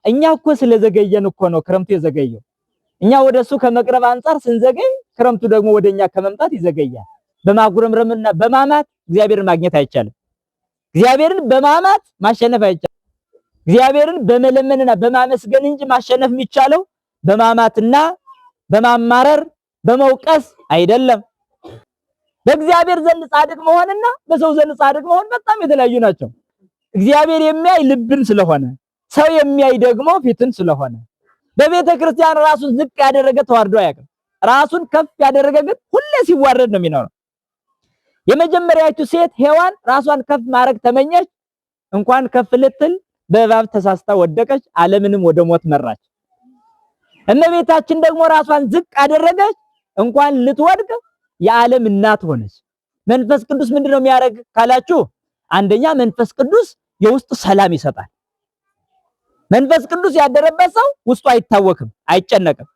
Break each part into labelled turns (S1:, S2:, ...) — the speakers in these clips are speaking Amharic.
S1: እኛ እኮ ስለዘገየን እኮ ነው ክረምቱ የዘገየው። እኛ ወደሱ ከመቅረብ አንፃር ስንዘገይ ክረምቱ ደግሞ ወደኛ ከመምጣት ይዘገያል። በማጉረምረምና በማማት እግዚአብሔርን ማግኘት አይቻልም። እግዚአብሔርን በማማት ማሸነፍ አይቻልም። እግዚአብሔርን በመለመንና በማመስገን እንጂ ማሸነፍ የሚቻለው በማማትና በማማረር በመውቀስ አይደለም። በእግዚአብሔር ዘንድ ጻድቅ መሆንና በሰው ዘንድ ጻድቅ መሆን በጣም የተለያዩ ናቸው። እግዚአብሔር የሚያይ ልብን ስለሆነ ሰው የሚያይ ደግሞ ፊትን ስለሆነ በቤተ ክርስቲያን ራሱን ዝቅ ያደረገ ተዋርዶ አያውቅም። ራሱን ከፍ ያደረገ ግን ሁሌ ሲዋረድ ነው የሚኖረው። የመጀመሪያቱ ሴት ሔዋን ራሷን ከፍ ማድረግ ተመኘች። እንኳን ከፍ ልትል በእባብ ተሳስታ ወደቀች፣ ዓለምንም ወደ ሞት መራች። እመቤታችን ደግሞ ራሷን ዝቅ አደረገች፣ እንኳን ልትወድቅ የዓለም እናት ሆነች። መንፈስ ቅዱስ ምንድነው የሚያደርግ ካላችሁ፣ አንደኛ መንፈስ ቅዱስ የውስጥ ሰላም ይሰጣል። መንፈስ ቅዱስ ያደረበት ሰው ውስጡ አይታወክም፣ አይጨነቅም።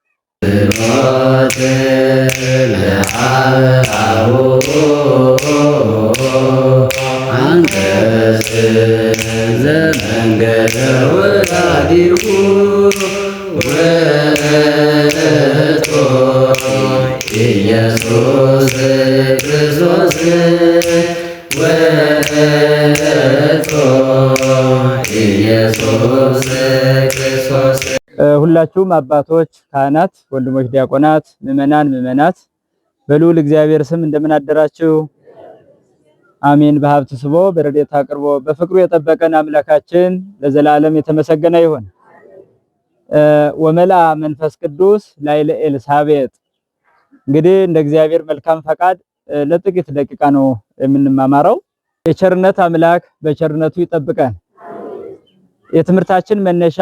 S1: ሁላችሁም አባቶች፣ ካህናት፣ ወንድሞች፣ ዲያቆናት፣ ምዕመናት በልዑል እግዚአብሔር ስም እንደምን አደራችሁ? አሜን። በሀብት ስቦ በረድኤት አቅርቦ በፍቅሩ የጠበቀን አምላካችን ለዘላለም የተመሰገነ ይሁን። ወመላ መንፈስ ቅዱስ ላዕለ ኤልሳቤጥ። እንግዲህ እንደ እግዚአብሔር መልካም ፈቃድ ለጥቂት ደቂቃ ነው የምንማማረው። የቸርነት አምላክ በቸርነቱ ይጠብቀን። የትምህርታችን መነሻ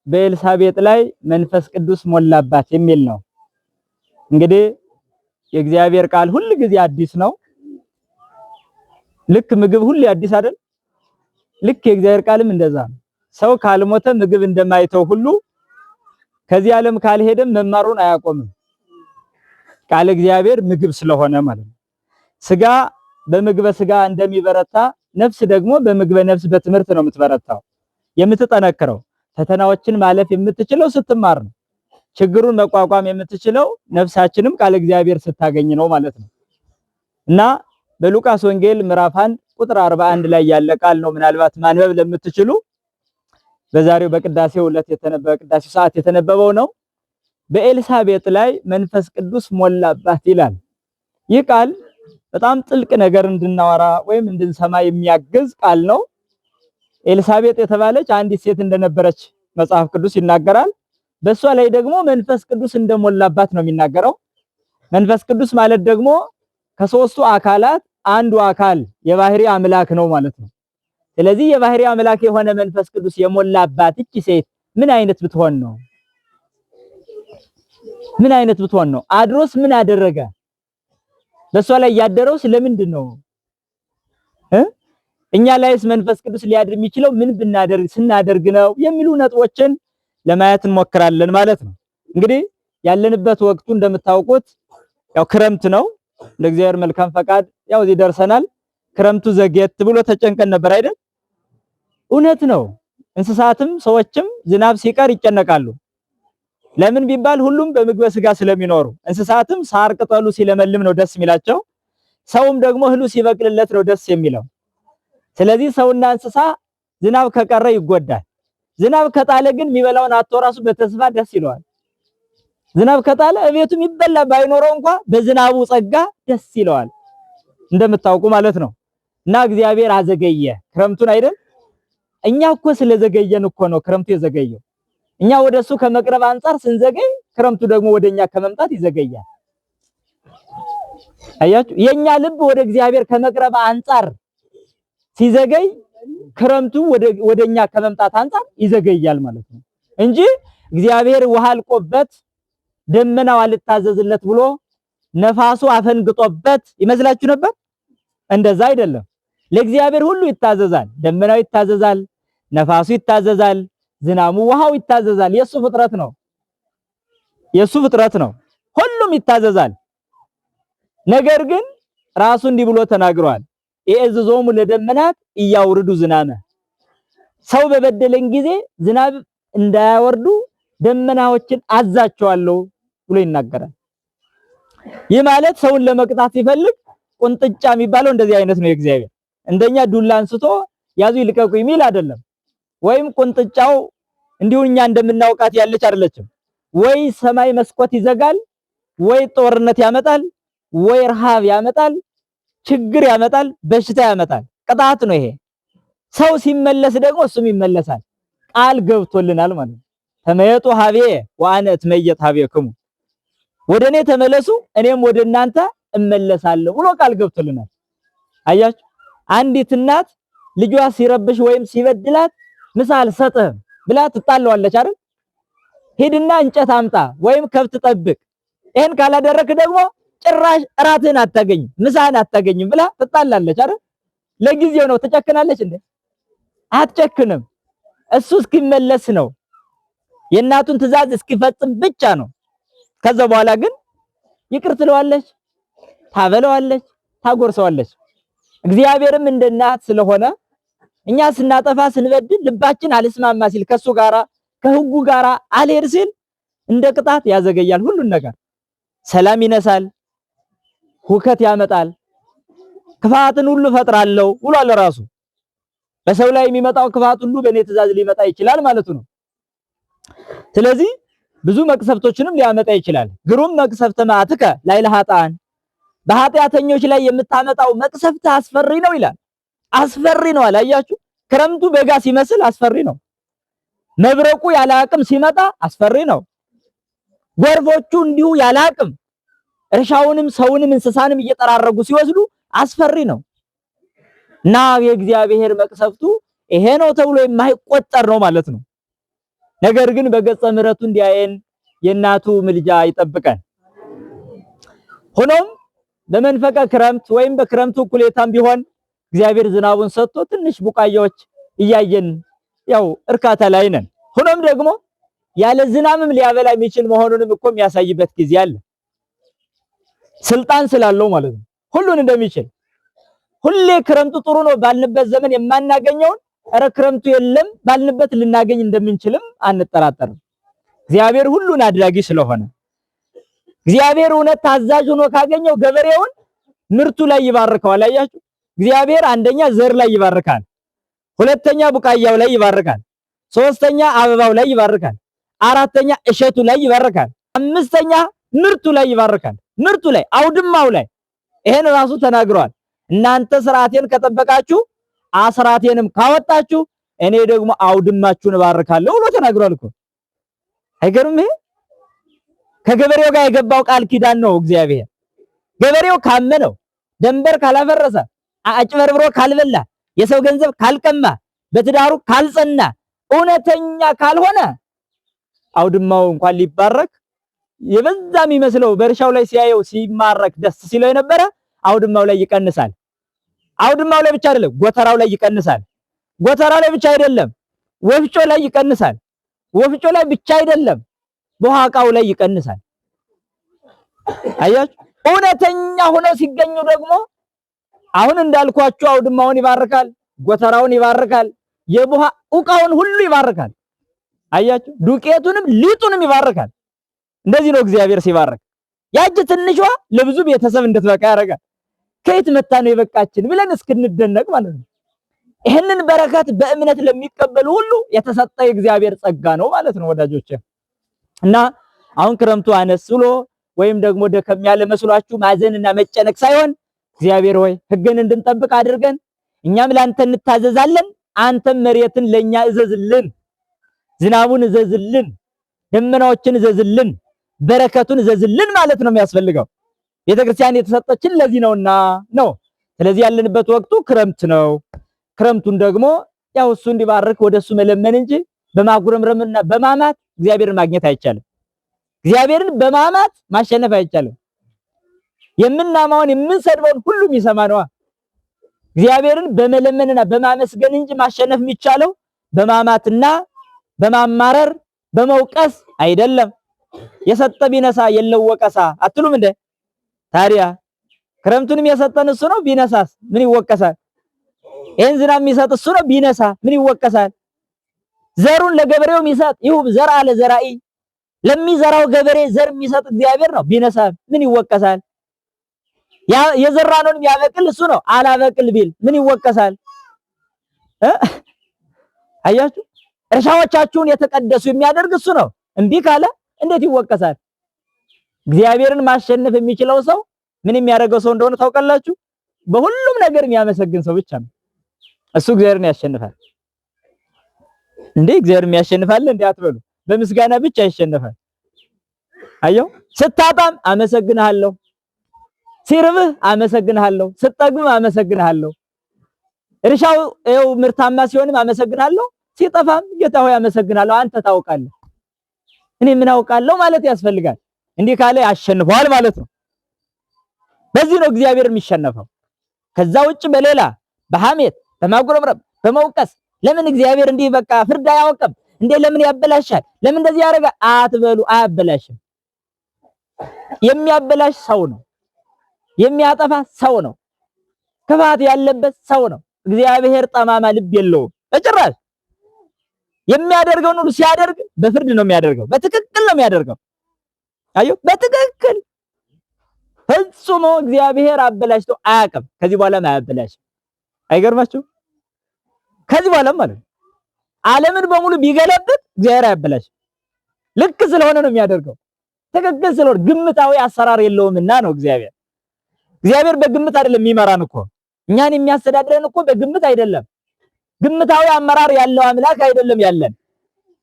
S1: በኤልሳቤጥ ላይ መንፈስ ቅዱስ ሞላባት የሚል ነው። እንግዲህ የእግዚአብሔር ቃል ሁሉ ጊዜ አዲስ ነው። ልክ ምግብ ሁሉ አዲስ አይደል? ልክ የእግዚአብሔር ቃልም እንደዛ ነው። ሰው ካልሞተ ምግብ እንደማይተው ሁሉ ከዚህ ዓለም ካልሄደም መማሩን አያቆምም። ቃል እግዚአብሔር ምግብ ስለሆነ ማለት ነው። ስጋ በምግበ ስጋ እንደሚበረታ ነፍስ ደግሞ በምግበ ነፍስ በትምህርት ነው የምትበረታው የምትጠነክረው። ፈተናዎችን ማለፍ የምትችለው ስትማር ነው። ችግሩን መቋቋም የምትችለው ነፍሳችንም ቃል እግዚአብሔር ስታገኝ ነው ማለት ነው። እና በሉቃስ ወንጌል ምዕራፍ 1 ቁጥር 41 ላይ ያለ ቃል ነው። ምናልባት ማንበብ ለምትችሉ በዛሬው በቅዳሴው ዕለት ቅዳሴው ሰዓት የተነበበው ነው። በኤልሳቤጥ ላይ መንፈስ ቅዱስ ሞላባት ይላል። ይህ ቃል በጣም ጥልቅ ነገር እንድናወራ ወይም እንድንሰማ የሚያግዝ ቃል ነው። ኤልሳቤጥ የተባለች አንዲት ሴት እንደነበረች መጽሐፍ ቅዱስ ይናገራል። በሷ ላይ ደግሞ መንፈስ ቅዱስ እንደሞላባት ነው የሚናገረው። መንፈስ ቅዱስ ማለት ደግሞ ከሶስቱ አካላት አንዱ አካል የባህሪ አምላክ ነው ማለት ነው። ስለዚህ የባህሪ አምላክ የሆነ መንፈስ ቅዱስ የሞላባት እቺ ሴት ምን አይነት ብትሆን ነው? ምን አይነት ብትሆን ነው? አድሮስ ምን አደረገ? በሷ ላይ ያደረው ስለምንድን ነው? እኛ ላይስ መንፈስ ቅዱስ ሊያድር የሚችለው ምን ስናደርግ ነው የሚሉ ነጥቦችን ለማየት እንሞክራለን ማለት ነው። እንግዲህ ያለንበት ወቅቱ እንደምታውቁት ያው ክረምት ነው። ለእግዚአብሔር መልካም ፈቃድ ያው እዚህ ደርሰናል። ክረምቱ ዘግየት ብሎ ተጨንቀን ነበር አይደል? እውነት ነው። እንስሳትም ሰዎችም ዝናብ ሲቀር ይጨነቃሉ። ለምን ቢባል ሁሉም በምግበ ስጋ ስለሚኖሩ፣ እንስሳትም ሳር ቅጠሉ ሲለመልም ነው ደስ የሚላቸው፣ ሰውም ደግሞ እህሉ ሲበቅልለት ነው ደስ የሚለው። ስለዚህ ሰውና እንስሳ ዝናብ ከቀረ ይጎዳል። ዝናብ ከጣለ ግን የሚበላውን አጥቶ ራሱ በተስፋ ደስ ይለዋል። ዝናብ ከጣለ እቤቱም ይበላ ባይኖረው እንኳን በዝናቡ ጸጋ ደስ ይለዋል እንደምታውቁ ማለት ነው። እና እግዚአብሔር አዘገየ ክረምቱን አይደል? እኛ እኮ ስለዘገየን እኮ ነው ክረምቱ የዘገየው። እኛ ወደሱ ከመቅረብ አንፃር ስንዘገይ ክረምቱ ደግሞ ወደኛ ከመምጣት ይዘገያል። አያችሁ፣ የኛ ልብ ወደ እግዚአብሔር ከመቅረብ አንፃር ሲዘገይ ክረምቱ ወደኛ ከመምጣት አንፃር ይዘገያል ማለት ነው እንጂ እግዚአብሔር ውሃ አልቆበት ደመናው አልታዘዝለት ብሎ ነፋሱ አፈንግጦበት ይመስላችሁ ነበር? እንደዛ አይደለም። ለእግዚአብሔር ሁሉ ይታዘዛል። ደመናው ይታዘዛል፣ ነፋሱ ይታዘዛል፣ ዝናሙ ውሃው ይታዘዛል። የሱ ፍጥረት ነው። ሁሉም ይታዘዛል። ነገር ግን ራሱ እንዲህ ብሎ ተናግሯል። ኢእዝዞሙ ለደመናት እያውርዱ ዝናመ። ሰው በበደለን ጊዜ ዝናብ እንዳያወርዱ ደመናዎችን አዛቸዋለሁ ብሎ ይናገራል። ይህ ማለት ሰውን ለመቅጣት ሲፈልግ ቁንጥጫ የሚባለው እንደዚህ አይነት ነው። የእግዚአብሔር እንደኛ ዱላ አንስቶ ያዙ ይልቀቁ የሚል አይደለም። ወይም ቁንጥጫው እንዲሁ እኛ እንደምናውቃት ያለች አይደለችም። ወይ ሰማይ መስኮት ይዘጋል፣ ወይ ጦርነት ያመጣል፣ ወይ ረሃብ ያመጣል፣ ችግር ያመጣል፣ በሽታ ያመጣል። ቅጣት ነው ይሄ። ሰው ሲመለስ ደግሞ እሱም ይመለሳል። ቃል ገብቶልናል ማለት ነው። ተመየጡ ሀቤ ወአነ እትመየጥ ሀቤክሙ፣ ወደኔ ተመለሱ እኔም ወደ እናንተ እመለሳለሁ ብሎ ቃል ገብቶልናል። አያችሁ፣ አንዲት እናት ልጇ ሲረብሽ ወይም ሲበድላት ምሳ አልሰጥህም ብላ ትጣለዋለች አይደል? ሂድና እንጨት አምጣ ወይም ከብት ጠብቅ፣ ይሄን ካላደረክ ደግሞ ጭራሽ እራትህን አታገኝም ምሳህን አታገኝም ብላ ትጣላለች አይደል? ለጊዜው ነው። ትጨክናለች እንዴ? አትጨክንም። እሱ እስኪመለስ ነው፣ የእናቱን ትዕዛዝ እስኪፈጽም ብቻ ነው። ከዛ በኋላ ግን ይቅር ትለዋለች፣ ታበለዋለች፣ ታጎርሰዋለች። እግዚአብሔርም እንደ እናት ስለሆነ እኛ ስናጠፋ ስንበድል ልባችን አልስማማ ሲል ከሱ ጋራ ከህጉ ጋራ አልሄድ ሲል እንደ ቅጣት ያዘገያል። ሁሉን ነገር ሰላም ይነሳል፣ ሁከት ያመጣል፣ ክፋትን ሁሉ ፈጥራለሁ ብሏል ራሱ። በሰው ላይ የሚመጣው ክፋት ሁሉ በእኔ ትዕዛዝ ሊመጣ ይችላል ማለቱ ነው። ስለዚህ ብዙ መቅሰፍቶችንም ሊያመጣ ይችላል። ግሩም መቅሰፍተ መዓትከ ላዕለ ኃጥአን፣ በኃጢአተኞች ላይ የምታመጣው መቅሰፍት አስፈሪ ነው ይላል። አስፈሪ ነው አላያችሁ? ክረምቱ በጋ ሲመስል አስፈሪ ነው። መብረቁ ያለ አቅም ሲመጣ አስፈሪ ነው። ጎርፎቹ እንዲሁ ያለ አቅም እርሻውንም ሰውንም እንስሳንም እየጠራረጉ ሲወስዱ አስፈሪ ነው። እና የእግዚአብሔር መቅሰፍቱ ይሄ ነው ተብሎ የማይቆጠር ነው ማለት ነው። ነገር ግን በገጸ ምሕረቱ እንዲያየን የእናቱ ምልጃ ይጠብቀን። ሆኖም በመንፈቀ ክረምት ወይም በክረምቱ እኩሌታም ቢሆን እግዚአብሔር ዝናቡን ሰጥቶ ትንሽ ቡቃያዎች እያየን ያው እርካታ ላይ ነን። ሆኖም ደግሞ ያለ ዝናብም ሊያበላ የሚችል መሆኑንም እኮ የሚያሳይበት ጊዜ አለ። ስልጣን ስላለው ማለት ነው፣ ሁሉን እንደሚችል። ሁሌ ክረምቱ ጥሩ ነው ባልንበት ዘመን የማናገኘውን ኧረ ክረምቱ የለም ባልንበት ልናገኝ እንደምንችልም አንጠራጠርም። እግዚአብሔር ሁሉን አድራጊ ስለሆነ እግዚአብሔር እውነት ታዛዥ ሆኖ ካገኘው ገበሬውን ምርቱ ላይ ይባርከዋል። አያችሁ፣ እግዚአብሔር አንደኛ ዘር ላይ ይባርካል፣ ሁለተኛ ቡቃያው ላይ ይባርካል፣ ሶስተኛ አበባው ላይ ይባርካል፣ አራተኛ እሸቱ ላይ ይባርካል፣ አምስተኛ ምርቱ ላይ ይባርካል። ምርቱ ላይ አውድማው ላይ ይሄን ራሱ ተናግሯል። እናንተ ስርዓቴን ከጠበቃችሁ አስራቴንም ካወጣችሁ እኔ ደግሞ አውድማችሁን እባርካለሁ ብሎ ተናግሯል እኮ። አይገርም? ይሄ ከገበሬው ጋር የገባው ቃል ኪዳን ነው። እግዚአብሔር ገበሬው ካመነው፣ ደንበር ካላፈረሰ፣ አጭበርብሮ ካልበላ፣ የሰው ገንዘብ ካልቀማ፣ በትዳሩ ካልጸና፣ እውነተኛ ካልሆነ አውድማው እንኳን ሊባረክ የበዛ የሚመስለው በእርሻው ላይ ሲያየው ሲማረክ ደስ ሲለው የነበረ አውድማው ላይ ይቀንሳል። አውድማው ላይ ብቻ አይደለም ጎተራው ላይ ይቀንሳል። ጎተራው ላይ ብቻ አይደለም ወፍጮ ላይ ይቀንሳል። ወፍጮ ላይ ብቻ አይደለም በኋቃው ላይ ይቀንሳል። አያችሁ፣ እውነተኛ ሆነው ሲገኙ ደግሞ አሁን እንዳልኳችሁ አውድማውን ይባርካል፣ ጎተራውን ይባርካል፣ የቡሃ ዕቃውን ሁሉ ይባርካል። አያችሁ፣ ዱቄቱንም ሊጡንም ይባርካል። እንደዚህ ነው እግዚአብሔር ሲባርክ። ያቺ ትንሿ ለብዙ ቤተሰብ እንድትበቃ ያደርጋል። ከየት መጣ ነው የበቃችን ብለን እስክንደነቅ ማለት ነው። ይሄንን በረከት በእምነት ለሚቀበሉ ሁሉ የተሰጠ የእግዚአብሔር ጸጋ ነው ማለት ነው ወዳጆቼ። እና አሁን ክረምቱ አነስ ብሎ ወይም ደግሞ ደከም ያለ መስሏችሁ ማዘንና መጨነቅ ሳይሆን እግዚአብሔር ሆይ ሕግን እንድንጠብቅ አድርገን እኛም ላንተ እንታዘዛለን፣ አንተም መሬትን ለኛ እዘዝልን፣ ዝናቡን እዘዝልን፣ ደመናዎችን እዘዝልን፣ በረከቱን እዘዝልን ማለት ነው የሚያስፈልገው። ቤተክርስቲያን የተሰጠችን ለዚህ ነውና ነው። ስለዚህ ያለንበት ወቅቱ ክረምት ነው። ክረምቱን ደግሞ ያው እሱ እንዲባርክ ወደሱ መለመን እንጂ በማጉረምረምና በማማት እግዚአብሔርን ማግኘት አይቻልም። እግዚአብሔርን በማማት ማሸነፍ አይቻልም። የምናማውን የምንሰድበውን ሁሉም ይሰማነዋ። እግዚአብሔርን በመለመንና በማመስገን እንጂ ማሸነፍ የሚቻለው በማማትና በማማረር በመውቀስ አይደለም። የሰጠ ቢነሳ የለው ወቀሳ አትሉም እንደ? ታዲያ ክረምቱንም የሰጠን እሱ ነው፣ ቢነሳስ ምን ይወቀሳል? ይሄን ዝናብ የሚሰጥ እሱ ነው፣ ቢነሳ ምን ይወቀሳል? ዘሩን ለገበሬው የሚሰጥ ይሁብ ዘርአ ለዘራኢ ለሚዘራው ገበሬ ዘር የሚሰጥ እግዚአብሔር ነው። ቢነሳ ምን ይወቀሳል? የዘራነውን የሚያበቅል እሱ ነው። አላበቅል ቢል ምን ይወቀሳል? አያችሁ፣ እርሻዎቻችሁን የተቀደሱ የሚያደርግ እሱ ነው። እምቢ ካለ እንዴት ይወቀሳል? እግዚአብሔርን ማሸነፍ የሚችለው ሰው ምን የሚያደርገው ሰው እንደሆነ ታውቃላችሁ? በሁሉም ነገር የሚያመሰግን ሰው ብቻ ነው። እሱ እግዚአብሔርን ያሸንፋል። እንዴ እግዚአብሔርን ያሸንፋል እንዴ አትበሉ። በምስጋና ብቻ ይሸነፋል። አየው፣ ስታጣም አመሰግንሃለሁ፣ ሲርብህ አመሰግንሃለሁ፣ ስትጠግብም አመሰግንሃለሁ። እርሻው ይኸው ምርታማ ሲሆንም አመሰግናለሁ፣ ሲጠፋም ጌታ ሆይ አመሰግናለሁ፣ አንተ ታውቃለህ፣ እኔ ምን አውቃለሁ ማለት ያስፈልጋል። እንዲህ ካለ ያሸንፈዋል ማለት ነው። በዚህ ነው እግዚአብሔር የሚሸነፈው። ከዛ ውጭ በሌላ በሐሜት በማጉረምረም በመውቀስ ለምን እግዚአብሔር እንዲህ በቃ ፍርድ አያውቅም እንዴ ለምን ያበላሻል ለምን እንደዚህ ያደርጋል አትበሉ። አያበላሽም። የሚያበላሽ ሰው ነው፣ የሚያጠፋ ሰው ነው፣ ክፋት ያለበት ሰው ነው። እግዚአብሔር ጠማማ ልብ የለውም በጭራሽ። የሚያደርገውን ሁሉ ሲያደርግ በፍርድ ነው የሚያደርገው፣ በትክክል ነው የሚያደርገው። አዩ በትክክል ፈጽሞ እግዚአብሔር አበላሽቶ አያውቅም። ከዚህ በኋላም አያበላሽም። አይገርማችሁ? ከዚህ በኋላም ማለት ዓለምን በሙሉ ቢገለብጥ እግዚአብሔር አያበላሽም። ልክ ስለሆነ ነው የሚያደርገው፣ ትክክል ስለሆነ ግምታዊ አሰራር የለውምና ነው እግዚአብሔር። እግዚአብሔር በግምት አይደለም የሚመራን እኮ፣ እኛን የሚያስተዳድረን እኮ በግምት አይደለም። ግምታዊ አመራር ያለው አምላክ አይደለም ያለን።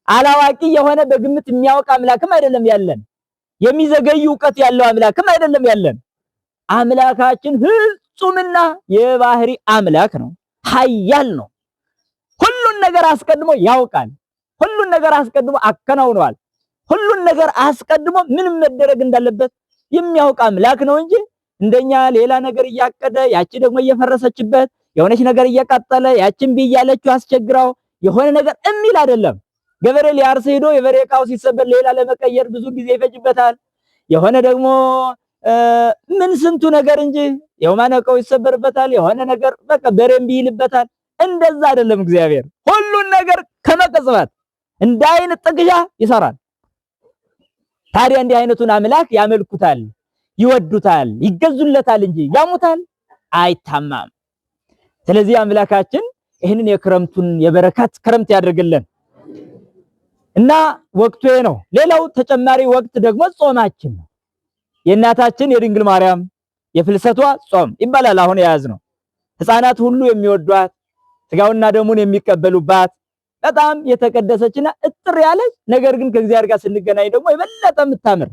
S1: አላዋቂ የሆነ በግምት የሚያውቅ አምላክም አይደለም ያለን። የሚዘገይ ዕውቀት ያለው አምላክም አይደለም ያለን። አምላካችን ፍጹምና የባህሪ አምላክ ነው፣ ኃያል ነው። ሁሉን ነገር አስቀድሞ ያውቃል። ሁሉን ነገር አስቀድሞ አከናውኗል። ሁሉን ነገር አስቀድሞ ምንም መደረግ እንዳለበት የሚያውቅ አምላክ ነው እንጂ እንደኛ ሌላ ነገር እያቀደ ያቺ ደግሞ እየፈረሰችበት የሆነች ነገር እየቀጠለ ያቺን ቢያለችው አስቸግራው የሆነ ነገር እሚል አይደለም። ገበሬ ሊያርስ ሄዶ የበሬ ዕቃው ሲሰበር ሌላ ለመቀየር ብዙ ጊዜ ይፈጅበታል። የሆነ ደግሞ ምን ስንቱ ነገር እንጂ የማን ዕቃው ይሰበርበታል። የሆነ ነገር በቃ በሬም ቢይልበታል። እንደዛ አይደለም እግዚአብሔር። ሁሉን ነገር ከመቅጽበት እንደ አይን ጥቅሻ ይሰራል። ታዲያ እንዲህ አይነቱን አምላክ ያመልኩታል፣ ይወዱታል፣ ይገዙለታል እንጂ ያሙታል አይታማም። ስለዚህ አምላካችን ይህንን የክረምቱን የበረከት ክረምት ያድርግልን እና ወቅቱ ነው። ሌላው ተጨማሪ ወቅት ደግሞ ጾማችን ነው። የእናታችን የድንግል ማርያም የፍልሰቷ ጾም ይባላል። አሁን የያዝነው ሕፃናት ሁሉ የሚወዷት ስጋውና ደሙን የሚቀበሉባት በጣም የተቀደሰችና እጥር ያለች ነገር ግን ከእግዚአብሔር ጋር ስንገናኝ ደግሞ የበለጠ የምታምር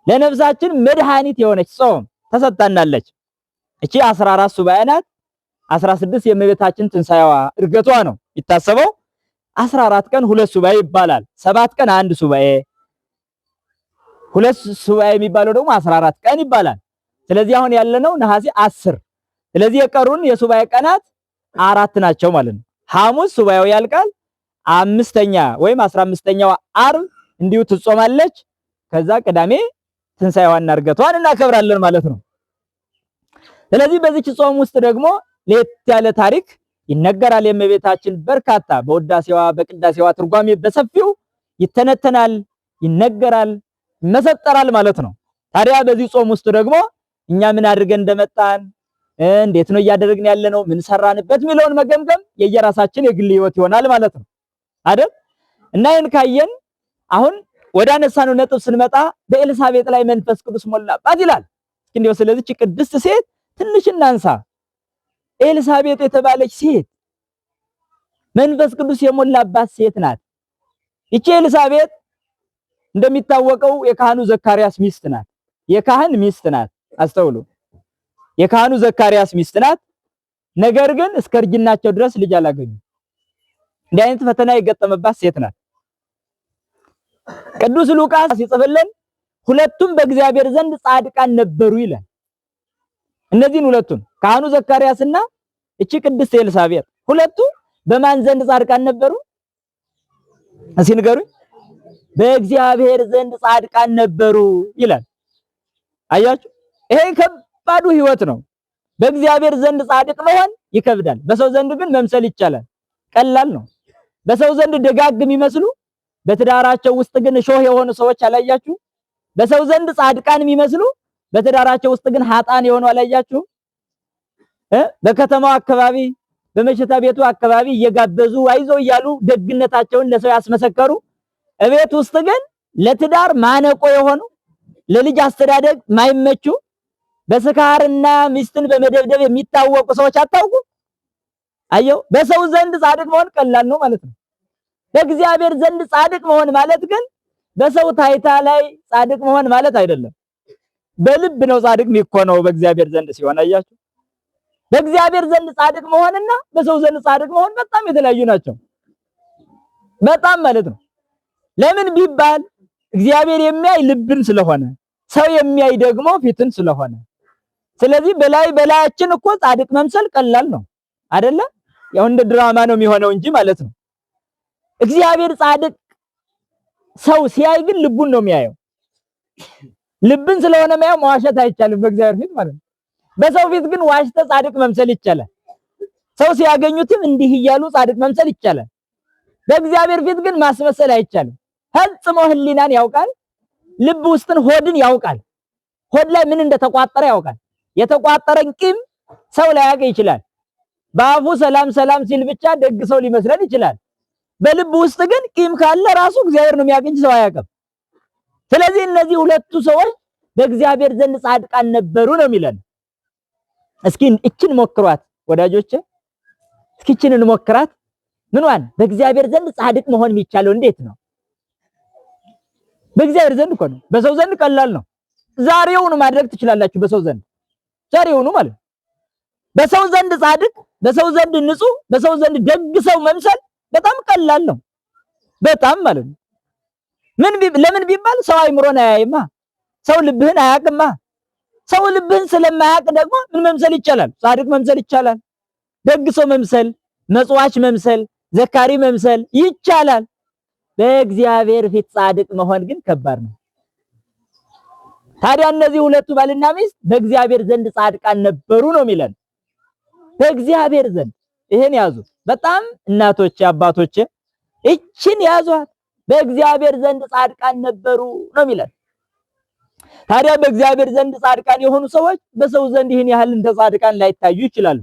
S1: ለነፍሳችን መድኃኒት የሆነች ጾም ተሰጣናለች። እቺ 14 ሱባኤ ናት። 16 የእመቤታችን ትንሳኤዋ እርገቷ ነው ይታሰበው። 14 ቀን 2 ሱባኤ ይባላል። 7 ቀን 1 ሱባኤ፣ 2 ሱባኤ የሚባለው ደግሞ 14 ቀን ይባላል። ስለዚህ አሁን ያለነው ነሐሴ 10። ስለዚህ የቀሩን የሱባኤ ቀናት 4 ናቸው ማለት ነው። ሐሙስ ሱባኤው ያልቃል። 5ኛ ወይም 15ኛው ዓርብ እንዲሁ ትጾማለች። ከዛ ቅዳሜ ትንሳኤዋና እርገቷን እናከብራለን ማለት ነው። ስለዚህ በዚች ጾም ውስጥ ደግሞ ለየት ያለ ታሪክ ይነገራል። የእመቤታችን በርካታ በውዳሴዋ በቅዳሴዋ ትርጓሜ በሰፊው ይተነተናል፣ ይነገራል፣ ይመሰጠራል ማለት ነው። ታዲያ በዚህ ጾም ውስጥ ደግሞ እኛ ምን አድርገን እንደመጣን እንዴት ነው እያደረግን ያለነው ምን ሰራንበት የሚለውን መገምገም የየራሳችን የግል ህይወት ይሆናል ማለት ነው አይደል? እና ይሄን ካየን አሁን ወደ አነሳነው ነጥብ ስንመጣ በኤልሳቤጥ ላይ መንፈስ ቅዱስ ሞላባት ይላል። እንዴው ስለዚህ ቅድስት ሴት ትንሽ እናንሳ። ኤልሳቤጥ የተባለች ሴት መንፈስ ቅዱስ የሞላባት ሴት ናት። ይቺ ኤልሳቤጥ እንደሚታወቀው የካህኑ ዘካርያስ ሚስት ናት። የካህን ሚስት ናት። አስተውሉ። የካህኑ ዘካርያስ ሚስት ናት። ነገር ግን እስከ እርጅናቸው ድረስ ልጅ አላገኙም። እንዲህ አይነት ፈተና የገጠመባት ሴት ናት። ቅዱስ ሉቃስ ሲጽፍልን ሁለቱም በእግዚአብሔር ዘንድ ጻድቃን ነበሩ ይላል። እነዚህን ሁለቱን ካህኑ ዘካርያስና እቺ ቅድስት ኤልሳቤጥ ሁለቱ በማን ዘንድ ጻድቃን ነበሩ? እስኪ ንገሩኝ። በእግዚአብሔር ዘንድ ጻድቃን ነበሩ ይላል። አያችሁ፣ ይሄ ከባዱ ህይወት ነው። በእግዚአብሔር ዘንድ ጻድቅ መሆን ይከብዳል። በሰው ዘንድ ግን መምሰል ይቻላል፣ ቀላል ነው። በሰው ዘንድ ደጋግ የሚመስሉ በትዳራቸው ውስጥ ግን እሾህ የሆኑ ሰዎች አላያችሁ? በሰው ዘንድ ጻድቃን የሚመስሉ በትዳራቸው ውስጥ ግን ኃጥአን የሆኑ አላያችሁ? በከተማው አካባቢ በመሸታ ቤቱ አካባቢ እየጋበዙ አይዞ እያሉ ደግነታቸውን ለሰው ያስመሰከሩ፣ እቤት ውስጥ ግን ለትዳር ማነቆ የሆኑ ለልጅ አስተዳደግ ማይመቹ በስካርና ሚስትን በመደብደብ የሚታወቁ ሰዎች አታውቁ? አየው፣ በሰው ዘንድ ጻድቅ መሆን ቀላል ነው ማለት ነው። በእግዚአብሔር ዘንድ ጻድቅ መሆን ማለት ግን በሰው ታይታ ላይ ጻድቅ መሆን ማለት አይደለም። በልብ ነው ጻድቅ የሚሆነው በእግዚአብሔር ዘንድ ሲሆን። አያችሁ፣ በእግዚአብሔር ዘንድ ጻድቅ መሆንና በሰው ዘንድ ጻድቅ መሆን በጣም የተለያዩ ናቸው። በጣም ማለት ነው። ለምን ቢባል እግዚአብሔር የሚያይ ልብን ስለሆነ፣ ሰው የሚያይ ደግሞ ፊትን ስለሆነ። ስለዚህ በላያችን እኮ ጻድቅ መምሰል ቀላል ነው አይደለ? ያው እንደ ድራማ ነው የሚሆነው እንጂ ማለት ነው። እግዚአብሔር ጻድቅ ሰው ሲያይ ግን ልቡን ነው የሚያየው። ልብን ስለሆነ የሚያየው መዋሸት አይቻልም በእግዚአብሔር ፊት ማለት ነው። በሰው ፊት ግን ዋሽተ ጻድቅ መምሰል ይቻላል። ሰው ሲያገኙትም እንዲህ እያሉ ጻድቅ መምሰል ይቻላል። በእግዚአብሔር ፊት ግን ማስመሰል አይቻልም። ፈጽሞ ህሊናን ያውቃል። ልብ ውስጥን ሆድን ያውቃል። ሆድ ላይ ምን እንደተቋጠረ ያውቃል። የተቋጠረን ቂም ሰው ላይ ያውቅ ይችላል። በአፉ ሰላም ሰላም ሲል ብቻ ደግ ሰው ሊመስለን ይችላል። በልብ ውስጥ ግን ቂም ካለ ራሱ እግዚአብሔር ነው የሚያገኝ፣ ሰው አያውቅም። ስለዚህ እነዚህ ሁለቱ ሰዎች በእግዚአብሔር ዘንድ ጻድቃን ነበሩ ነው የሚለን። እስኪ እችን ሞክሯት ወዳጆቼ፣ እስኪ እችን እንሞክራት። ምንዋን በእግዚአብሔር ዘንድ ጻድቅ መሆን የሚቻለው እንዴት ነው? በእግዚአብሔር ዘንድ እኮ ነው። በሰው ዘንድ ቀላል ነው። ዛሬውኑ ማድረግ ትችላላችሁ። በሰው ዘንድ ዛሬውኑ ማለት ነው። በሰው ዘንድ ጻድቅ፣ በሰው ዘንድ ንጹህ፣ በሰው ዘንድ ደግ ሰው መምሰል በጣም ቀላል ነው። በጣም ማለት ነው። ለምን ቢባል ሰው አይምሮን አያይማ፣ ሰው ልብህን አያውቅማ። ሰው ልብህን ስለማያውቅ ደግሞ ምን መምሰል ይቻላል? ጻድቅ መምሰል ይቻላል። ደግ ሰው መምሰል፣ መጽዋች መምሰል፣ ዘካሪ መምሰል ይቻላል። በእግዚአብሔር ፊት ጻድቅ መሆን ግን ከባድ ነው። ታዲያ እነዚህ ሁለቱ ባልና ሚስት በእግዚአብሔር ዘንድ ጻድቃን ነበሩ ነው የሚለን። በእግዚአብሔር ዘንድ ይሄን ያዙት። በጣም እናቶቼ አባቶቼ እችን ያዟት። በእግዚአብሔር ዘንድ ጻድቃን ነበሩ ነው የሚለን። ታዲያ በእግዚአብሔር ዘንድ ጻድቃን የሆኑ ሰዎች በሰው ዘንድ ይህን ያህል እንደ ጻድቃን ላይታዩ ይችላሉ።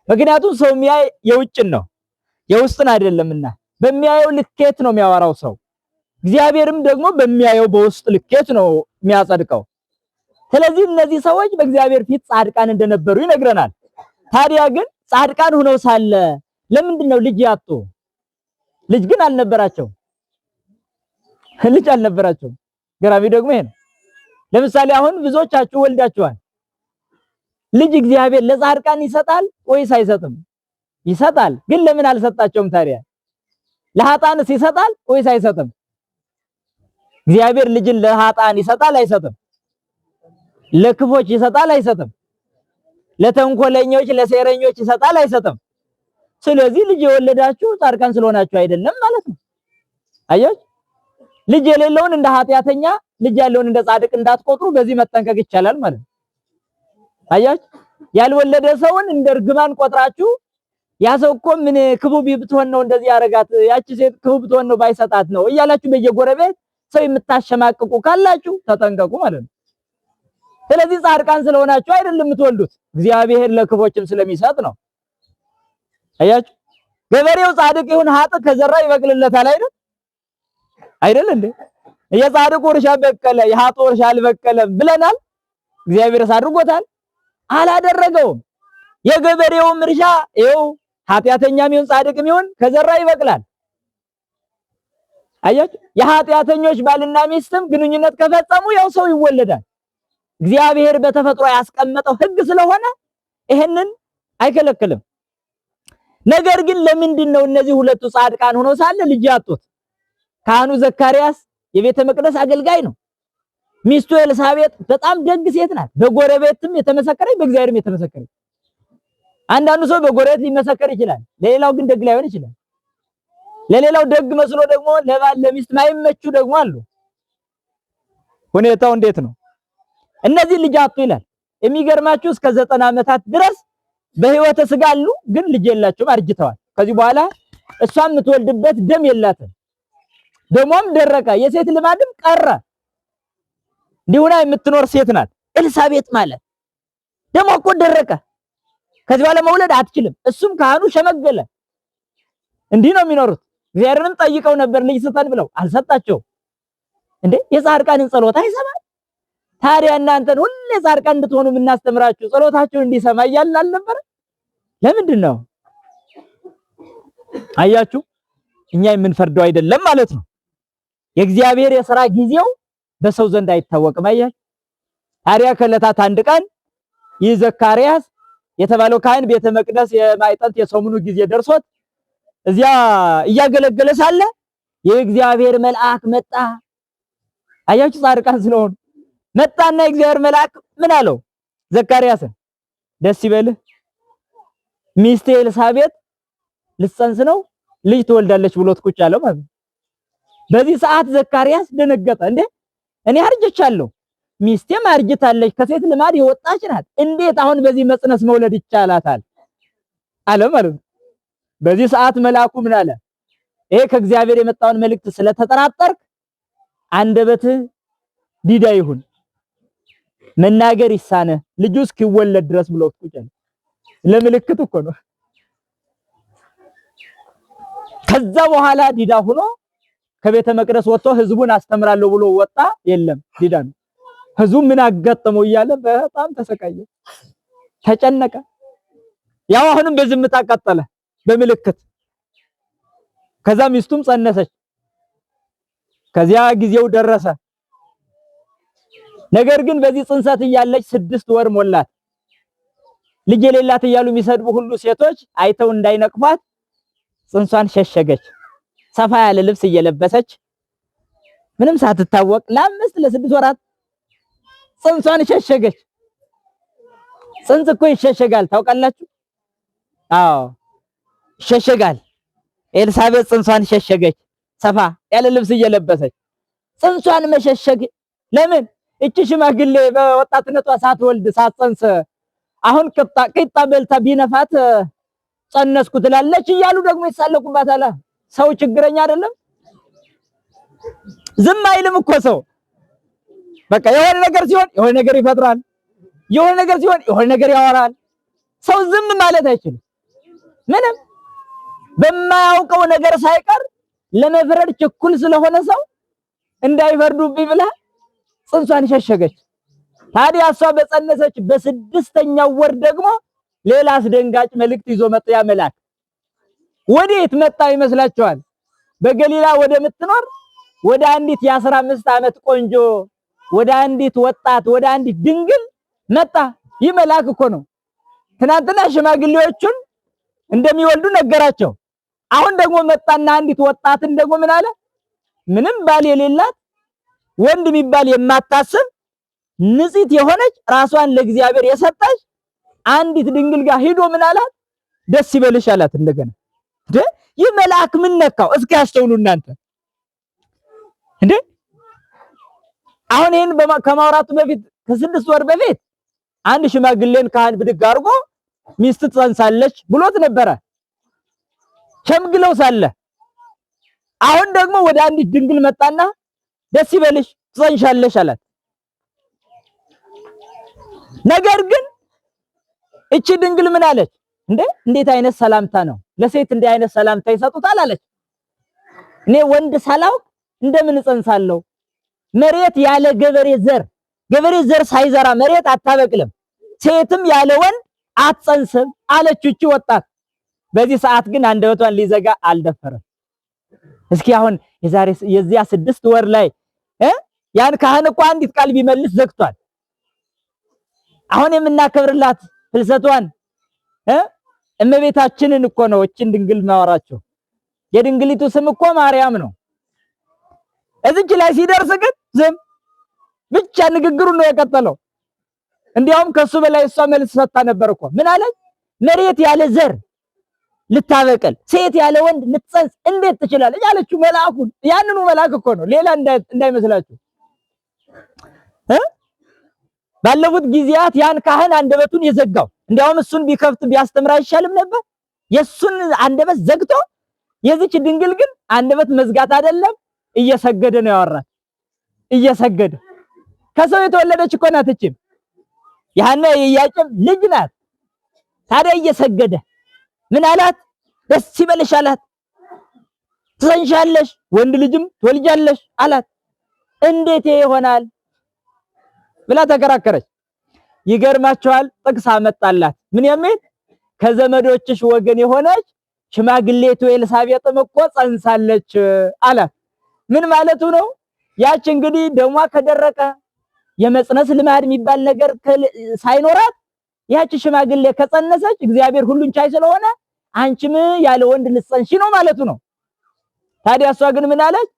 S1: ምክንያቱም ሰው የሚያይ የውጭን ነው የውስጥን አይደለምና በሚያየው ልኬት ነው የሚያወራው ሰው። እግዚአብሔርም ደግሞ በሚያየው በውስጥ ልኬት ነው የሚያጸድቀው። ስለዚህ እነዚህ ሰዎች በእግዚአብሔር ፊት ጻድቃን እንደነበሩ ይነግረናል። ታዲያ ግን ጻድቃን ሆነው ሳለ ለምንድን ነው ልጅ ያጡ? ልጅ ግን አልነበራቸው። ልጅ አልነበራቸው። ገራሚ ደግሞ ይሄ ነው። ለምሳሌ አሁን ብዙዎቻችሁ ወልዳችኋል። ልጅ እግዚአብሔር ለጻድቃን ይሰጣል ወይስ አይሰጥም? ይሰጣል። ግን ለምን አልሰጣቸውም ታዲያ? ለኃጥአንስ ይሰጣል ወይስ አይሰጥም? እግዚአብሔር ልጅን ለኃጥአን ይሰጣል አይሰጥም? ለክፎች ይሰጣል አይሰጥም? ለተንኮለኞች ለሴረኞች ይሰጣል አይሰጥም? ስለዚህ ልጅ የወለዳችሁ ጻድቃን ስለሆናችሁ አይደለም ማለት ነው። አያችሁ፣ ልጅ የሌለውን እንደ ኃጢአተኛ፣ ልጅ ያለውን እንደ ጻድቅ እንዳትቆጥሩ በዚህ መጠንቀቅ ይቻላል ማለት ነው። አያችሁ፣ ያልወለደ ሰውን እንደ እርግማን ቆጥራችሁ ያ ሰው እኮ ምን ክቡብ ብትሆን ነው እንደዚህ ያረጋት፣ ያቺ ሴት ክቡብ ብትሆን ነው ባይሰጣት ነው እያላችሁ በየጎረቤት ሰው የምታሸማቅቁ ካላችሁ ተጠንቀቁ ማለት ነው። ስለዚህ ጻድቃን ስለሆናችሁ አይደለም የምትወልዱት፣ እግዚአብሔር ለክፎችም ስለሚሰጥ ነው። አያችሁ፣ ገበሬው ጻድቅ ይሁን ኃጥእ ከዘራ ይበቅልለታል አይደል? አይደል እንዴ? የጻድቁ እርሻ በቀለ የኃጥኡ እርሻ አልበቀለም ብለናል። እግዚአብሔርስ አድርጎታል? አላደረገውም። የገበሬውም እርሻ ይኸው ኃጢአተኛም ይሁን ጻድቅም ይሁን ከዘራ ይበቅላል። አያችሁ፣ የኃጢአተኞች ባልና ሚስትም ግንኙነት ከፈጸሙ ያው ሰው ይወለዳል። እግዚአብሔር በተፈጥሮ ያስቀመጠው ሕግ ስለሆነ ይሄንን አይከለክልም። ነገር ግን ለምንድን ነው እነዚህ ሁለቱ ጻድቃን ሆነው ሳለ ልጅ ያጡት? ካህኑ ዘካርያስ የቤተ መቅደስ አገልጋይ ነው። ሚስቱ ኤልሳቤጥ በጣም ደግ ሴት ናት። በጎረቤትም የተመሰከረች በእግዚአብሔርም የተመሰከረች። አንዳንዱ ሰው በጎረቤት ሊመሰከር ይችላል፣ ለሌላው ግን ደግ ላይሆን ይችላል። ለሌላው ደግ መስሎ ደግሞ ለባል ለሚስት ማይመቹ ደግሞ አሉ። ሁኔታው እንዴት ነው? እነዚህ ልጅ አጡ ይላል። የሚገርማችሁ እስከ 90 ዓመታት ድረስ በህይወተ ስጋ አሉ፣ ግን ልጅ የላቸውም፣ አርጅተዋል። ከዚህ በኋላ እሷ የምትወልድበት ደም የላትም። ደሟም ደረቀ፣ የሴት ልማድም ቀረ። እንዲሁና የምትኖር ሴት ናት ኤልሳቤጥ ማለት። ደሟ እኮ ደረቀ። ከዚህ በኋላ መውለድ አትችልም። እሱም ካህኑ ሸመገለ። እንዲህ ነው የሚኖሩት። እግዚአብሔርንም ጠይቀው ነበር ልጅ ስጠን ብለው አልሰጣቸው። እንዴ የጻድቃንን ጸሎት አይሰማም? ታዲያ እናንተን ሁሌ ጻድቃን እንድትሆኑ የምናስተምራችሁ ጸሎታችሁን እንዲሰማ እያልን አልነበረ? ለምንድን ነው? አያችሁ፣ እኛ የምንፈርደው አይደለም ማለት ነው። የእግዚአብሔር የሥራ ጊዜው በሰው ዘንድ አይታወቅም። አያችሁ። ታዲያ ከዕለታት አንድ ቀን ይህ ዘካርያስ የተባለው ካህን ቤተ መቅደስ የማይጠንት የሰሙኑ ጊዜ ደርሶት እዚያ እያገለገለ ሳለ የእግዚአብሔር መልአክ መጣ። አያችሁ፣ ጻድቃን ስለሆኑ መጣና የእግዚአብሔር መልአክ ምን አለው? ዘካርያስን ደስ ይበልህ፣ ሚስቴ ኤልሳቤጥ ልትጸንስ ነው፣ ልጅ ትወልዳለች ብሎት ቁጭ አለው ማለት ነው። በዚህ ሰዓት ዘካርያስ ደነገጠ። እንዴ እኔ አርጅቻለሁ፣ ሚስቴም አርጅታለች፣ ከሴት ልማድ የወጣች ናት፣ እንዴት አሁን በዚህ መጽነስ መውለድ ይቻላታል አለ ማለት ነው። በዚህ ሰዓት መልአኩ ምን አለ? ይሄ ከእግዚአብሔር የመጣውን መልእክት ስለተጠራጠርክ አንደበትህ ዲዳ ይሁን፣ መናገር ይሳነህ፣ ልጁ እስኪወለድ ድረስ ብሎ ቁጭ አለ። ለምልክት እኮ ነው። ከዛ በኋላ ዲዳ ሆኖ ከቤተ መቅደስ ወጥቶ ህዝቡን አስተምራለሁ ብሎ ወጣ። የለም ዲዳ ነው። ህዝቡ ምን አጋጠመው እያለ በጣም ተሰቃየ፣ ተጨነቀ። ያው አሁንም በዝምታ ቀጠለ በምልክት። ከዛ ሚስቱም ጸነሰች። ከዚያ ጊዜው ደረሰ። ነገር ግን በዚህ ጽንሰት እያለች 6 ወር ሞላት። ልጅ የሌላት እያሉ የሚሰድቡ ሁሉ ሴቶች አይተው እንዳይነቅፏት ጽንሷን ሸሸገች። ሰፋ ያለ ልብስ እየለበሰች ምንም ሳትታወቅ ለ5 ለ6 ወራት ጽንሷን ሸሸገች። ጽንስ እኮ ይሸሸጋል ታውቃላችሁ? አዎ ይሸሸጋል። ኤልሳቤጥ ጽንሷን ሸሸገች፣ ሰፋ ያለ ልብስ እየለበሰች። ጽንሷን መሸሸግ ለምን? እቺ ሽማግሌ በወጣትነቷ ሳትወልድ ሳትጸንስ አሁን ቂጣ በልታ ቢነፋት ጸነስኩ ትላለች እያሉ ደግሞ ይሳለቁባታል። ሰው ችግረኛ አይደለም? ዝም አይልም እኮ ሰው። በቃ የሆነ ነገር ሲሆን የሆነ ነገር ይፈጥራል፣ የሆነ ነገር ሲሆን የሆነ ነገር ያወራል። ሰው ዝም ማለት አይችልም። ምንም በማያውቀው ነገር ሳይቀር ለመፍረድ ችኩል ስለሆነ ሰው እንዳይፈርዱብኝ ብላ ጽንሷን ሸሸገች። ታዲያ እሷ በጸነሰች በ6ኛው ወር ደግሞ ሌላ አስደንጋጭ መልእክት ይዞ መጣ። ያ መልአክ ወዴት መጣ ይመስላችኋል? በገሊላ ወደ ምትኖር ወደ አንዲት የ15 ዓመት ቆንጆ፣ ወደ አንዲት ወጣት፣ ወደ አንዲት ድንግል መጣ። ይህ መልአክ እኮ ነው ትናንትና ሽማግሌዎቹን እንደሚወልዱ ነገራቸው። አሁን ደግሞ መጣና አንዲት ወጣትን ደግሞ ምን አለ? ምንም ባል የሌላት ወንድ የሚባል የማታስብ ንጽሕት የሆነች ራሷን ለእግዚአብሔር የሰጠች አንዲት ድንግል ጋር ሂዶ ምን አላት? ደስ ይበልሽ አላት። እንደገና ይህ መልአክ ምን ነካው? እስኪ ያስተውሉ እናንተ። እንዴ አሁን ይሄን ከማውራቱ በፊት ከ6 ወር በፊት አንድ ሽማግሌን ካህን ብድግ አድርጎ ሚስት ትጸንሳለች ብሎት ነበረ ሸምግለው ሳለ። አሁን ደግሞ ወደ አንዲት ድንግል መጣና ደስ ይበልሽ ትጸንሻለሽ አላት። ነገር ግን እቺ ድንግል ምን አለች? እንዴት አይነት ሰላምታ ነው? ለሴት እንዲህ አይነት ሰላምታ ይሰጡታል አለች። እኔ ወንድ ሳላውቅ እንደምን እጸንሳለሁ? መሬት ያለ ገበሬ ዘር ሳይዘራ መሬት አታበቅልም፣ ሴትም ያለ ወንድ አትጸንስም አለች እቺ ወጣት። በዚህ ሰዓት ግን አንደበቷን ሊዘጋ አልደፈረም። እስኪ አሁን የዚያ 6 ወር ላይ ያን ካህን እኮ አንዲት ቃል ቢመልስ ዘግቷል። አሁን የምናከብርላት ፍልሰቷን እመቤታችንን እኮ ነው እቺን ድንግል ማወራቸው። የድንግሊቱ ስም እኮ ማርያም ነው። እዚች ላይ ሲደርስ ግን ዝም ብቻ ንግግሩን ነው የቀጠለው። እንዲያውም ከሱ በላይ እሷ መልስ ሰጥታ ነበር እኮ። ምን አለች? መሬት ያለ ዘር ልታበቅል ሴት ያለ ወንድ ልትጸንስ እንዴት ትችላለች አለችው መልአኩን። ያንኑ መልአክ እኮ ነው፣ ሌላ እንዳይመስላችሁ። ባለፉት ጊዜያት ያን ካህን አንደበቱን የዘጋው እንዲያውም እሱን ቢከፍት ቢያስተምር አይሻልም ነበር? የሱን አንደበት ዘግቶ የዚች ድንግል ግን አንደበት መዝጋት አይደለም እየሰገደ ነው ያወራት። እየሰገደ ከሰው የተወለደች እኮ ናት። እቺ ያነ የኢያቄም ልጅ ናት። ታዲያ እየሰገደ ምን አላት? ደስ ይበልሽ አላት። ትጸንሻለሽ ወንድ ልጅም ትወልጃለሽ አላት። እንዴት ይሆናል ብላ ተከራከረች። ይገርማቸዋል። ጥቅስ አመጣላት። ምን የሚል? ከዘመዶችሽ ወገን የሆነች ሽማግሌቱ ኤልሳቤጥም እኮ ጸንሳለች አላት። ምን ማለቱ ነው? ያች እንግዲህ ደሟ ከደረቀ የመጽነስ ልማድ የሚባል ነገር ሳይኖራት ያች ሽማግሌ ከጸነሰች እግዚአብሔር ሁሉን ቻይ ስለሆነ አንቺም ያለ ወንድ ልትጸንሺ ነው ማለቱ ነው። ታዲያ እሷ ግን ምን አለች?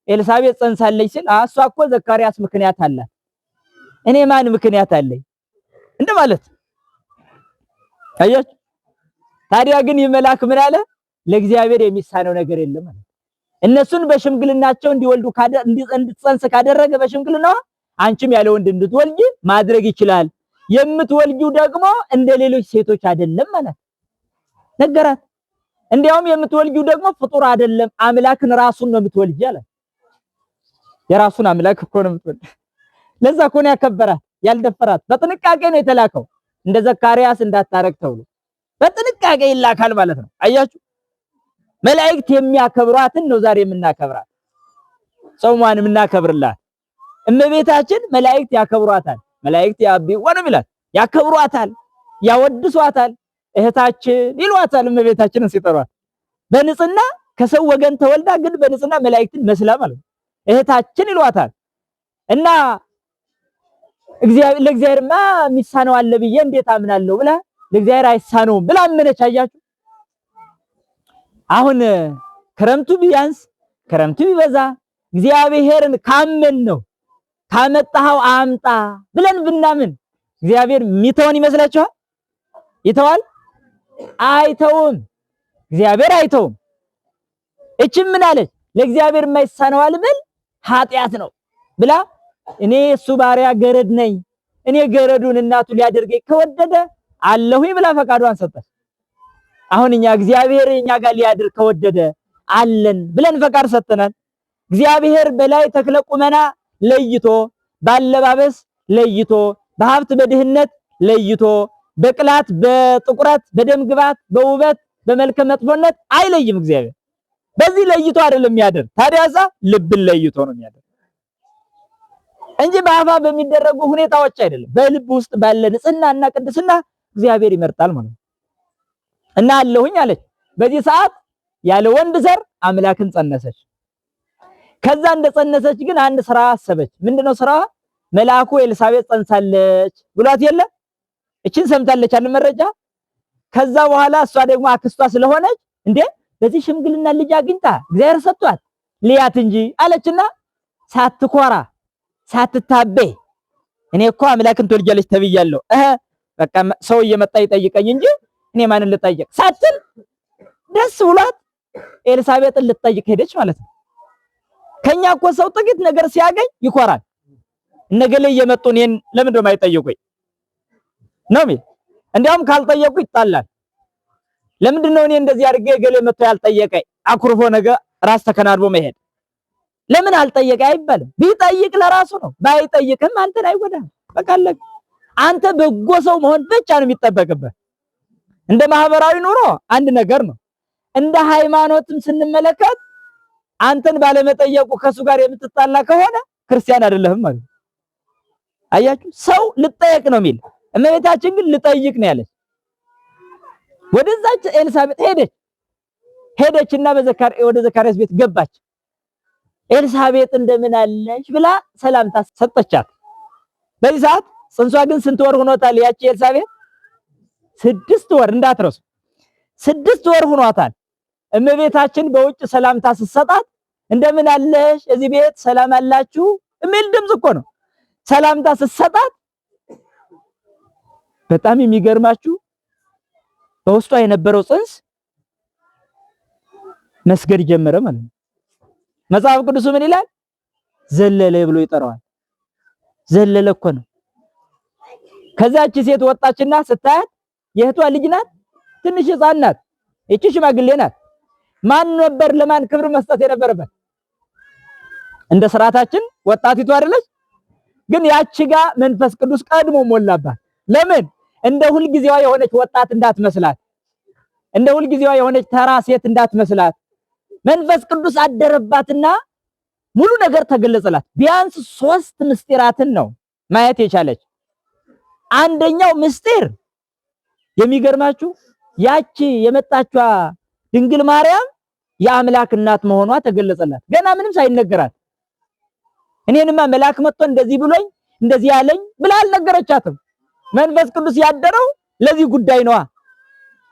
S1: ኤልሳቤጥ ጸንሳለች ሲል እሷ እኮ ዘካርያስ ምክንያት አላት፣ እኔ ማን ምክንያት አለኝ እንደማለት አያችሁ። ታዲያ ግን ይመላክ ምን አለ? ለእግዚአብሔር የሚሳነው ነገር የለም ማለት። እነሱን በሽምግልናቸው እንዲወልዱ እንድትጸንስ ካደረገ በሽምግልናዋ አንቺም ያለ ወንድ እንድትወልጂ ማድረግ ይችላል። የምትወልጂው ደግሞ እንደ ሌሎች ሴቶች አይደለም ማለት ነገራት። እንዲያውም የምትወልጂው ደግሞ ፍጡር አይደለም አምላክን ራሱን ነው የምትወልጂ አለ። የራሱን አምላክ እኮ ነው የምትወልጂ። ለዛ እኮ ነው ያከበራት ያልደፈራት። በጥንቃቄ ነው የተላከው እንደ ዘካርያስ እንዳታረግ ተብሎ በጥንቃቄ ይላካል ማለት ነው። አያችሁ መላእክት የሚያከብሯትን ነው ዛሬ የምናከብራት። ጾሟን የምናከብርላት እመቤታችን መላእክት ያከብሯታል። መላእክት ያቢዋ ነው የሚላት፣ ያከብሯታል፣ ያወድሷታል። እህታችን ይሏታል። እመቤታችንን ሲጠሯት በንጽህና ከሰው ወገን ተወልዳ ግን በንጽህና መላእክትን መስላ ማለት ነው። እህታችን ይሏታል። እና ለእግዚአብሔርማ የሚሳነው አለ ብዬ እንዴት አምናለሁ ብላ ለእግዚአብሔር አይሳነውም ብላ አመነች። አያችሁ አሁን ክረምቱ ቢያንስ ክረምቱ ቢበዛ እግዚአብሔርን ካመን ነው ካመጣው አምጣ ብለን ብናምን እግዚአብሔር ሚተውን ይመስላችኋል? ይተዋል? አይተውም። እግዚአብሔር አይተውም። እቺም ምን አለች? ለእግዚአብሔር የማይሳነው አልበል ኃጢአት ነው ብላ እኔ እሱ ባሪያ ገረድ ነኝ፣ እኔ ገረዱን እናቱ ሊያደርገኝ ከወደደ አለሁኝ ብላ ፈቃዷን ሰጠች። አሁን እኛ እግዚአብሔር እኛ ጋር ሊያድር ከወደደ አለን ብለን ፈቃድ ሰጥተናል። እግዚአብሔር በላይ ተክለ ቁመና ለይቶ ባለባበስ ለይቶ በሀብት በድህነት ለይቶ በቅላት በጥቁረት በደም ግባት በውበት በመልከ መጥፎነት አይለይም። እግዚአብሔር በዚህ ለይቶ አይደለም የሚያድር። ታዲያዛ ልብን ለይቶ ነው የሚያድር እንጂ በአፋ በሚደረጉ ሁኔታዎች አይደለም። በልብ ውስጥ ባለ ንጽህናና ቅድስና እግዚአብሔር ይመርጣል ማለት ነው። እና አለሁኝ አለች። በዚህ ሰዓት ያለ ወንድ ዘር አምላክን ጸነሰች። ከዛ እንደጸነሰች ግን አንድ ስራ አሰበች። ምንድነው ስራዋ? መልአኩ ኤልሳቤጥ ጸንሳለች ብሏት የለ እቺን ሰምታለች አለ መረጃ። ከዛ በኋላ እሷ ደግሞ አክስቷ ስለሆነች እንዴ በዚህ ሽምግልና ልጅ አግኝታ እግዚአብሔር ሰጥቷት ልያት እንጂ አለችና ሳትኮራ ሳትታበይ እኔ እኮ አምላክን ትወልጃለች ተብያለሁ በቃ ሰው እየመጣ ይጠይቀኝ እንጂ እኔ ማንን ልጠይቅ ሳትል ደስ ብሏት ኤልሳቤጥን ልትጠይቅ ሄደች ማለት ነው። ከኛ እኮ ሰው ጥቂት ነገር ሲያገኝ ይኮራል። እነገሌ እየመጡ እኔን ለምን ደማ አይጠይቁኝ ነው የሚል። እንዲያውም ካልጠየቁ ይጣላል። ለምንድነው እኔ እንደዚህ አድርጌ ገሌ መጥቶ ያልጠየቀኝ? አኩርፎ ነገር ራስ ተከናድቦ መሄድ ለምን አልጠየቀ አይባልም። ቢጠይቅ ለራሱ ነው፣ ባይጠይቅም አንተን አይጎዳም። በቃ አንተ በጎ ሰው መሆን ብቻ ነው የሚጠበቅበት። እንደ ማህበራዊ ኑሮ አንድ ነገር ነው። እንደ ሃይማኖትም ስንመለከት አንተን ባለመጠየቁ ከሱ ጋር የምትጣላ ከሆነ ክርስቲያን አይደለህም ማለት ነው። አያችሁ ሰው ልጠየቅ ነው የሚል፣ እመቤታችን ግን ልጠይቅ ነው ያለች። ወደዛች ኤልሳቤጥ ሄደችና ወደ ዘካርያስ ቤት ገባች። ኤልሳቤጥ እንደምን አለሽ ብላ ሰላምታ ሰጠቻት። በዚህ ሰዓት ጽንሷ ግን ስንት ወር ሆኖታል? ያቺ ኤልሳቤጥ 6 ወር እንዳትረሱ፣ 6 ወር ሆኗታል። እመቤታችን በውጭ ሰላምታ ስትሰጣት እንደምን አለሽ እዚህ ቤት ሰላም አላችሁ የሚል ድምጽ እኮ ነው። ሰላምታ ስትሰጣት በጣም የሚገርማችሁ በውስጧ የነበረው ጽንስ መስገድ ጀመረ ማለት ነው። መጽሐፍ ቅዱስ ምን ይላል? ዘለለ ብሎ ይጠራዋል። ዘለለ እኮ ነው። ከዛች ሴት ወጣችና ስታያት የእህቷ ልጅ ናት፣ ትንሽ ሕፃን ናት። እቺ ሽማግሌ ናት። ማን ነበር ለማን ክብር መስጠት የነበረበት? እንደ ስርዓታችን ወጣቲቱ አይደለች? ግን ያቺ ጋር መንፈስ ቅዱስ ቀድሞ ሞላባት። ለምን? እንደ ሁልጊዜዋ የሆነች ወጣት እንዳትመስላት፣ እንደ ሁልጊዜዋ የሆነች ተራ ሴት እንዳትመስላት መንፈስ ቅዱስ አደረባትና ሙሉ ነገር ተገለጸላት። ቢያንስ 3 ምስጢራትን ነው ማየት የቻለች። አንደኛው ምስጢር የሚገርማችሁ ያቺ የመጣችዋ ድንግል ማርያም የአምላክ እናት መሆኗ ተገለጸላት። ገና ምንም ሳይነገራት እኔንማ መልአክ መጥቶ እንደዚህ ብሎኝ እንደዚህ ያለኝ ብላ አልነገረቻትም። መንፈስ ቅዱስ ያደረው ለዚህ ጉዳይ ነዋ።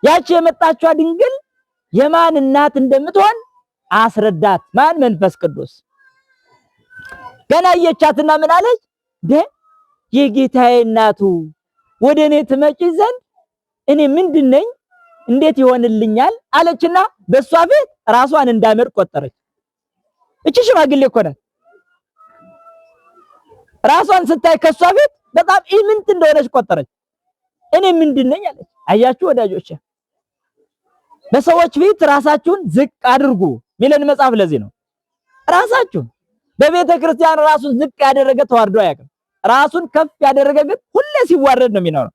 S1: ያቺ የመጣችዋ ድንግል የማን እናት እንደምትሆን አስረዳት። ማን? መንፈስ ቅዱስ። ገና አየቻትና ምን አለች? የጌታዬ እናቱ ወደ እኔ ትመጪ ዘንድ እኔ ምንድነኝ? እንዴት ይሆንልኛል? አለችና በሷ ፊት ራሷን እንዳመር ቆጠረች። እቺ ሽማግሌ እኮ ናት። ራሷን ስታይ ከሷ ፊት በጣም ኢምንት እንደሆነች ቆጠረች። እኔ ምንድነኝ አለች። አያችሁ ወዳጆች፣ በሰዎች ፊት ራሳችሁን ዝቅ አድርጉ ሚለን መጽሐፍ ለዚህ ነው። ራሳችሁን በቤተ ክርስቲያን ራሱን ዝቅ ያደረገ ተዋርዶ አያውቅም። ራሱን ከፍ ያደረገ ግን ሁሌ ሲዋረድ ነው የሚኖረው።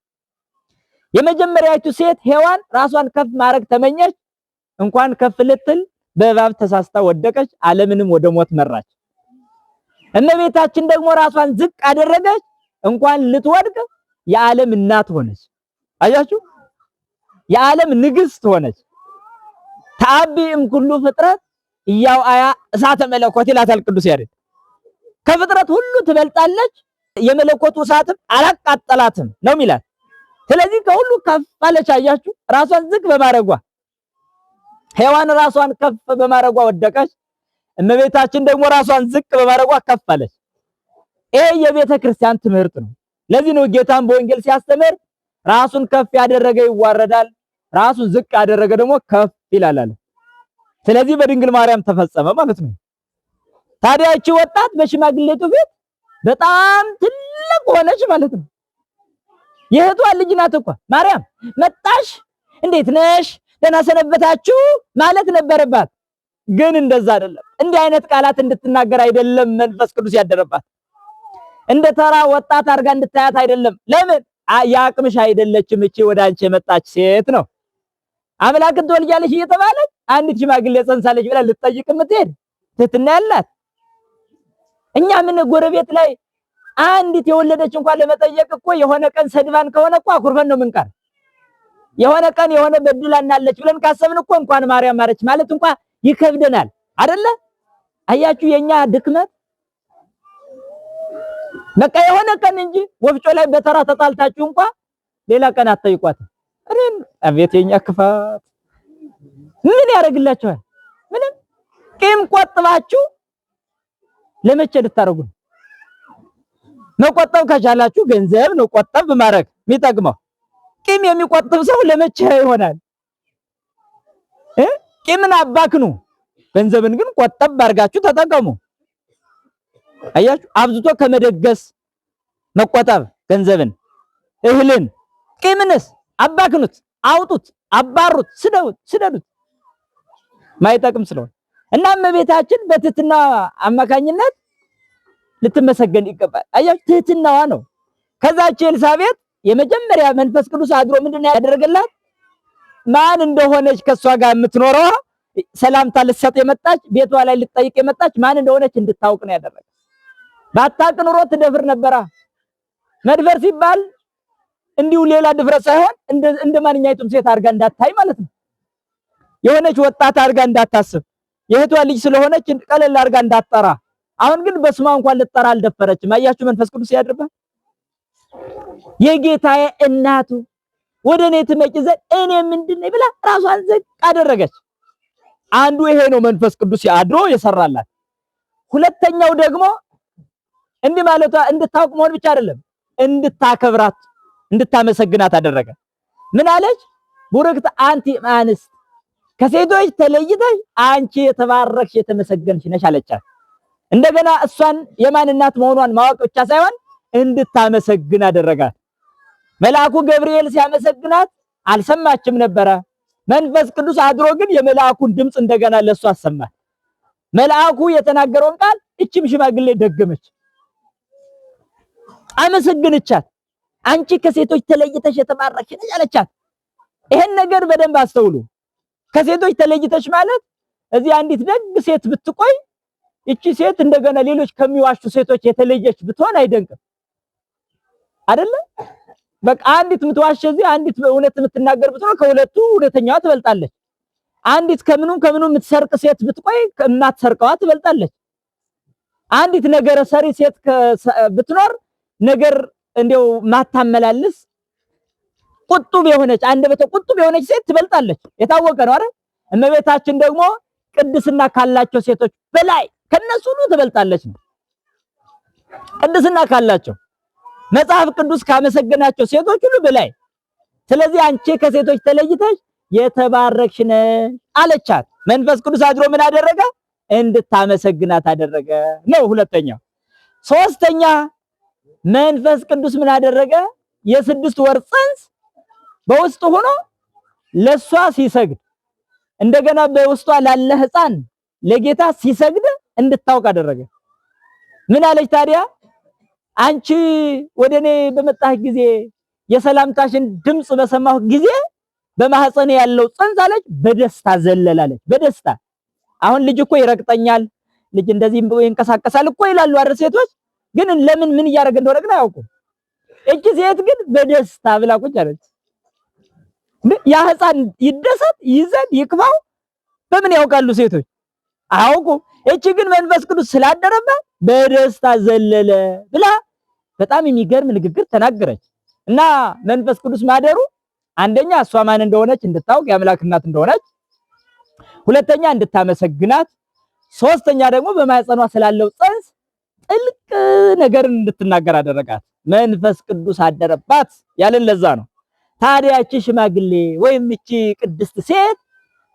S1: የመጀመሪያይቱ ሴት ሔዋን ራሷን ከፍ ማድረግ ተመኘች። እንኳን ከፍ ልትል በእባብ ተሳስታ ወደቀች፣ ዓለምንም ወደ ሞት መራች። እመቤታችን ደግሞ ራሷን ዝቅ አደረገች። እንኳን ልትወድቅ የዓለም እናት ሆነች። አያችሁ፣ የዓለም ንግስት ሆነች። ተአቢም ኩሉ ፍጥረት ያው አያ እሳተ መለኮት ይላታል ቅዱስ ያሬድ። ከፍጥረት ሁሉ ትበልጣለች፣ የመለኮቱ እሳትም አላቃጠላትም ነው የሚላት። ስለዚህ ከሁሉ ከፍ አለች። አያችሁ፣ ራሷን ዝቅ በማረጓ ሔዋን ራሷን ከፍ በማረጓ ወደቀች። እመቤታችን ደግሞ ራሷን ዝቅ በማረጓ ከፍ አለች። ይሄ የቤተ ክርስቲያን ትምህርት ነው። ለዚህ ነው ጌታን በወንጌል ሲያስተምር ራሱን ከፍ ያደረገ ይዋረዳል፣ ራሱን ዝቅ ያደረገ ደግሞ ከፍ ይላል አለ። ስለዚህ በድንግል ማርያም ተፈጸመ ማለት ነው። ታዲያ እቺ ወጣት በሽማግሌቱ ፊት በጣም ትልቅ ሆነች ማለት ነው። የእህቷ ልጅ ናት እኮ ማርያም። መጣሽ፣ እንዴት ነሽ፣ ደህና ሰነበታችሁ ማለት ነበረባት። ግን እንደዛ አይደለም። እንዲህ አይነት ቃላት እንድትናገር አይደለም መንፈስ ቅዱስ ያደረባት። እንደ ተራ ወጣት አድርጋ እንድታያት አይደለም። ለምን? ያቅምሽ አይደለችም እቺ ወደ አንቺ የመጣች ሴት ነው። አምላክን ትወልጃለሽ እየተባለች አንዲት ሽማግሌ ጸንሳለች ብላ ልትጠይቅ የምትሄድ ትህትና ያላት። እኛ ምን ጎረቤት ላይ አንዲት የወለደች እንኳን ለመጠየቅ እኮ የሆነ ቀን ሰድባን ከሆነ እኮ አኩርፈን ነው ምንቀር። የሆነ ቀን የሆነ በድላናለች ብለን ካሰብን እኮ እንኳን ማርያም ማረች ማለት እንኳን ይከብደናል አይደለ? አያችሁ የኛ ድክመት። በቃ የሆነ ቀን እንጂ ወፍጮ ላይ በተራ ተጣልታችሁ እንኳን ሌላ ቀን አትጠይቋት። አቤት የኛ ክፋት ምን ያደርግላችኋል? ምንም። ቂም ቆጥባችሁ ለመቼ ልታረጉ? መቆጠብ ከቻላችሁ ገንዘብ ነው ቆጠብ ማድረግ የሚጠቅመው። ቂም የሚቆጥብ ሰው ለመቼ ይሆናል? ቂምን አባክኑ፣ ገንዘብን ግን ቆጠብ አድርጋችሁ ተጠቀሙ። አያችሁ፣ አብዝቶ ከመደገስ መቆጠብ ገንዘብን፣ እህልን። ቂምንስ አባክኑት፣ አውጡት፣ አባሩት፣ ስደዱት ማይጠቅም ስለሆነ እና እመቤታችን በትህትና አማካኝነት ልትመሰገን ይገባል። አያችሁ ትህትናዋ ነው። ከዛች ኤልሳቤጥ የመጀመሪያ መንፈስ ቅዱስ አድሮ ምንድነው ያደረገላት? ማን እንደሆነች ከሷ ጋር የምትኖረው ሰላምታ ልትሰጥ የመጣች ቤቷ ላይ ልትጠይቅ የመጣች ማን እንደሆነች እንድታውቅ ነው ያደረገ። ባታውቅ ኑሮ ትደፍር ነበራ። መድፈር ሲባል እንዲሁ ሌላ ድፍረት ሳይሆን እንደ ማንኛይቱም ሴት አድርጋ እንዳታይ ማለት ነው። የሆነች ወጣት አድርጋ እንዳታስብ፣ የእህቷ ልጅ ስለሆነች ቀለል አድርጋ እንዳትጠራ። አሁን ግን በስሟ እንኳን ልትጠራ አልደፈረችም። አያችሁ መንፈስ ቅዱስ ያድርባት። የጌታዬ እናቱ ወደ እኔ ትመጪ ዘንድ እኔ ምንድነኝ ብላ ራሷን ዝቅ አደረገች። አንዱ ይሄ ነው መንፈስ ቅዱስ አድሮ የሰራላት። ሁለተኛው ደግሞ እንዲህ ማለቷ እንድታውቅ መሆን ብቻ አይደለም፣ እንድታከብራት እንድታመሰግናት አደረገ። ምን አለች? ቡርክት አንቲ እምአንስት፣ ከሴቶች ተለይተሽ አንቺ የተባረክሽ የተመሰገንሽ ነሽ አለቻት። እንደገና እሷን የማን እናት መሆኗን ማወቅ ብቻ ሳይሆን እንድታመሰግን አደረጋት። መልአኩ ገብርኤል ሲያመሰግናት አልሰማችም ነበረ። መንፈስ ቅዱስ አድሮ ግን የመልአኩን ድምጽ እንደገና ለሷ አሰማት። መልአኩ የተናገረውን ቃል እቺም ሽማግሌ ደገመች፣ አመሰግነቻት። አንቺ ከሴቶች ተለይተሽ የተባረክሽ ነሽ አለቻት። ይሄን ነገር በደንብ አስተውሉ። ከሴቶች ተለይተሽ ማለት እዚህ አንዲት ደግ ሴት ብትቆይ እቺ ሴት እንደገና ሌሎች ከሚዋሹ ሴቶች የተለየች ብትሆን አይደንቅም አይደለ? በቃ አንዲት ምትዋሽ እዚህ አንዲት እውነት የምትናገር ብትሆን ከሁለቱ እውነተኛዋ ትበልጣለች። አንዲት ከምኑም የምትሰርቅ ሴት ብትቆይ ከማትሰርቀዋ ትበልጣለች። አንዲት ነገረ ሰሪ ሴት ብትኖር ነገር እንደው ማታመላልስ ቁጡብ የሆነች አንደበተ ቁጡብ የሆነች ሴት ትበልጣለች። የታወቀ ነው አይደል? እመቤታችን ደግሞ ቅድስና ካላቸው ሴቶች በላይ ከነሱ ሁሉ ትበልጣለች ነው። ቅድስና ካላቸው መጽሐፍ ቅዱስ ካመሰገናቸው ሴቶች ሁሉ በላይ። ስለዚህ አንቺ ከሴቶች ተለይተሽ የተባረክሽ ነሽ አለቻት። መንፈስ ቅዱስ አድሮ ምን አደረገ? እንድታመሰግናት አደረገ ነው ሁለተኛው። ሶስተኛ መንፈስ ቅዱስ ምን አደረገ? የ6 ወር ጽንስ በውስጡ ሆኖ ለሷ ሲሰግድ እንደገና በውስጧ ላለ ሕፃን ለጌታ ሲሰግድ እንድታውቅ አደረገ። ምን አለች ታዲያ? አንቺ ወደኔ በመጣህ ጊዜ የሰላምታሽን ድምጽ በሰማሁ ጊዜ በማህፀኔ ያለው ጽንስ አለች በደስታ ዘለላለች። በደስታ አሁን ልጅ እኮ ይረግጠኛል፣ ልጅ እንደዚህ ይንቀሳቀሳል እኮ ይላሉ አይደል ሴቶች። ግን ለምን ምን እያደረገ እንደሆነ ግን አያውቁም። እቺ ሴት ግን በደስታ ብላ ቁጭ አለች። ያ ሕፃን ይደሰት ይዘን ይክፋው በምን ያውቃሉ ሴቶች? አያውቁ። እቺ ግን መንፈስ ቅዱስ ስላደረባት በደስታ ዘለለ ብላ በጣም የሚገርም ንግግር ተናገረች። እና መንፈስ ቅዱስ ማደሩ አንደኛ እሷ ማን እንደሆነች እንድታውቅ የአምላክ እናት እንደሆነች፣ ሁለተኛ እንድታመሰግናት፣ ሶስተኛ ደግሞ በማህፀኗ ስላለው ጽንስ ጥልቅ ነገርን እንድትናገር አደረጋት። መንፈስ ቅዱስ አደረባት ያለን ለዛ ነው። ታዲያ እቺ ሽማግሌ ወይም እቺ ቅድስት ሴት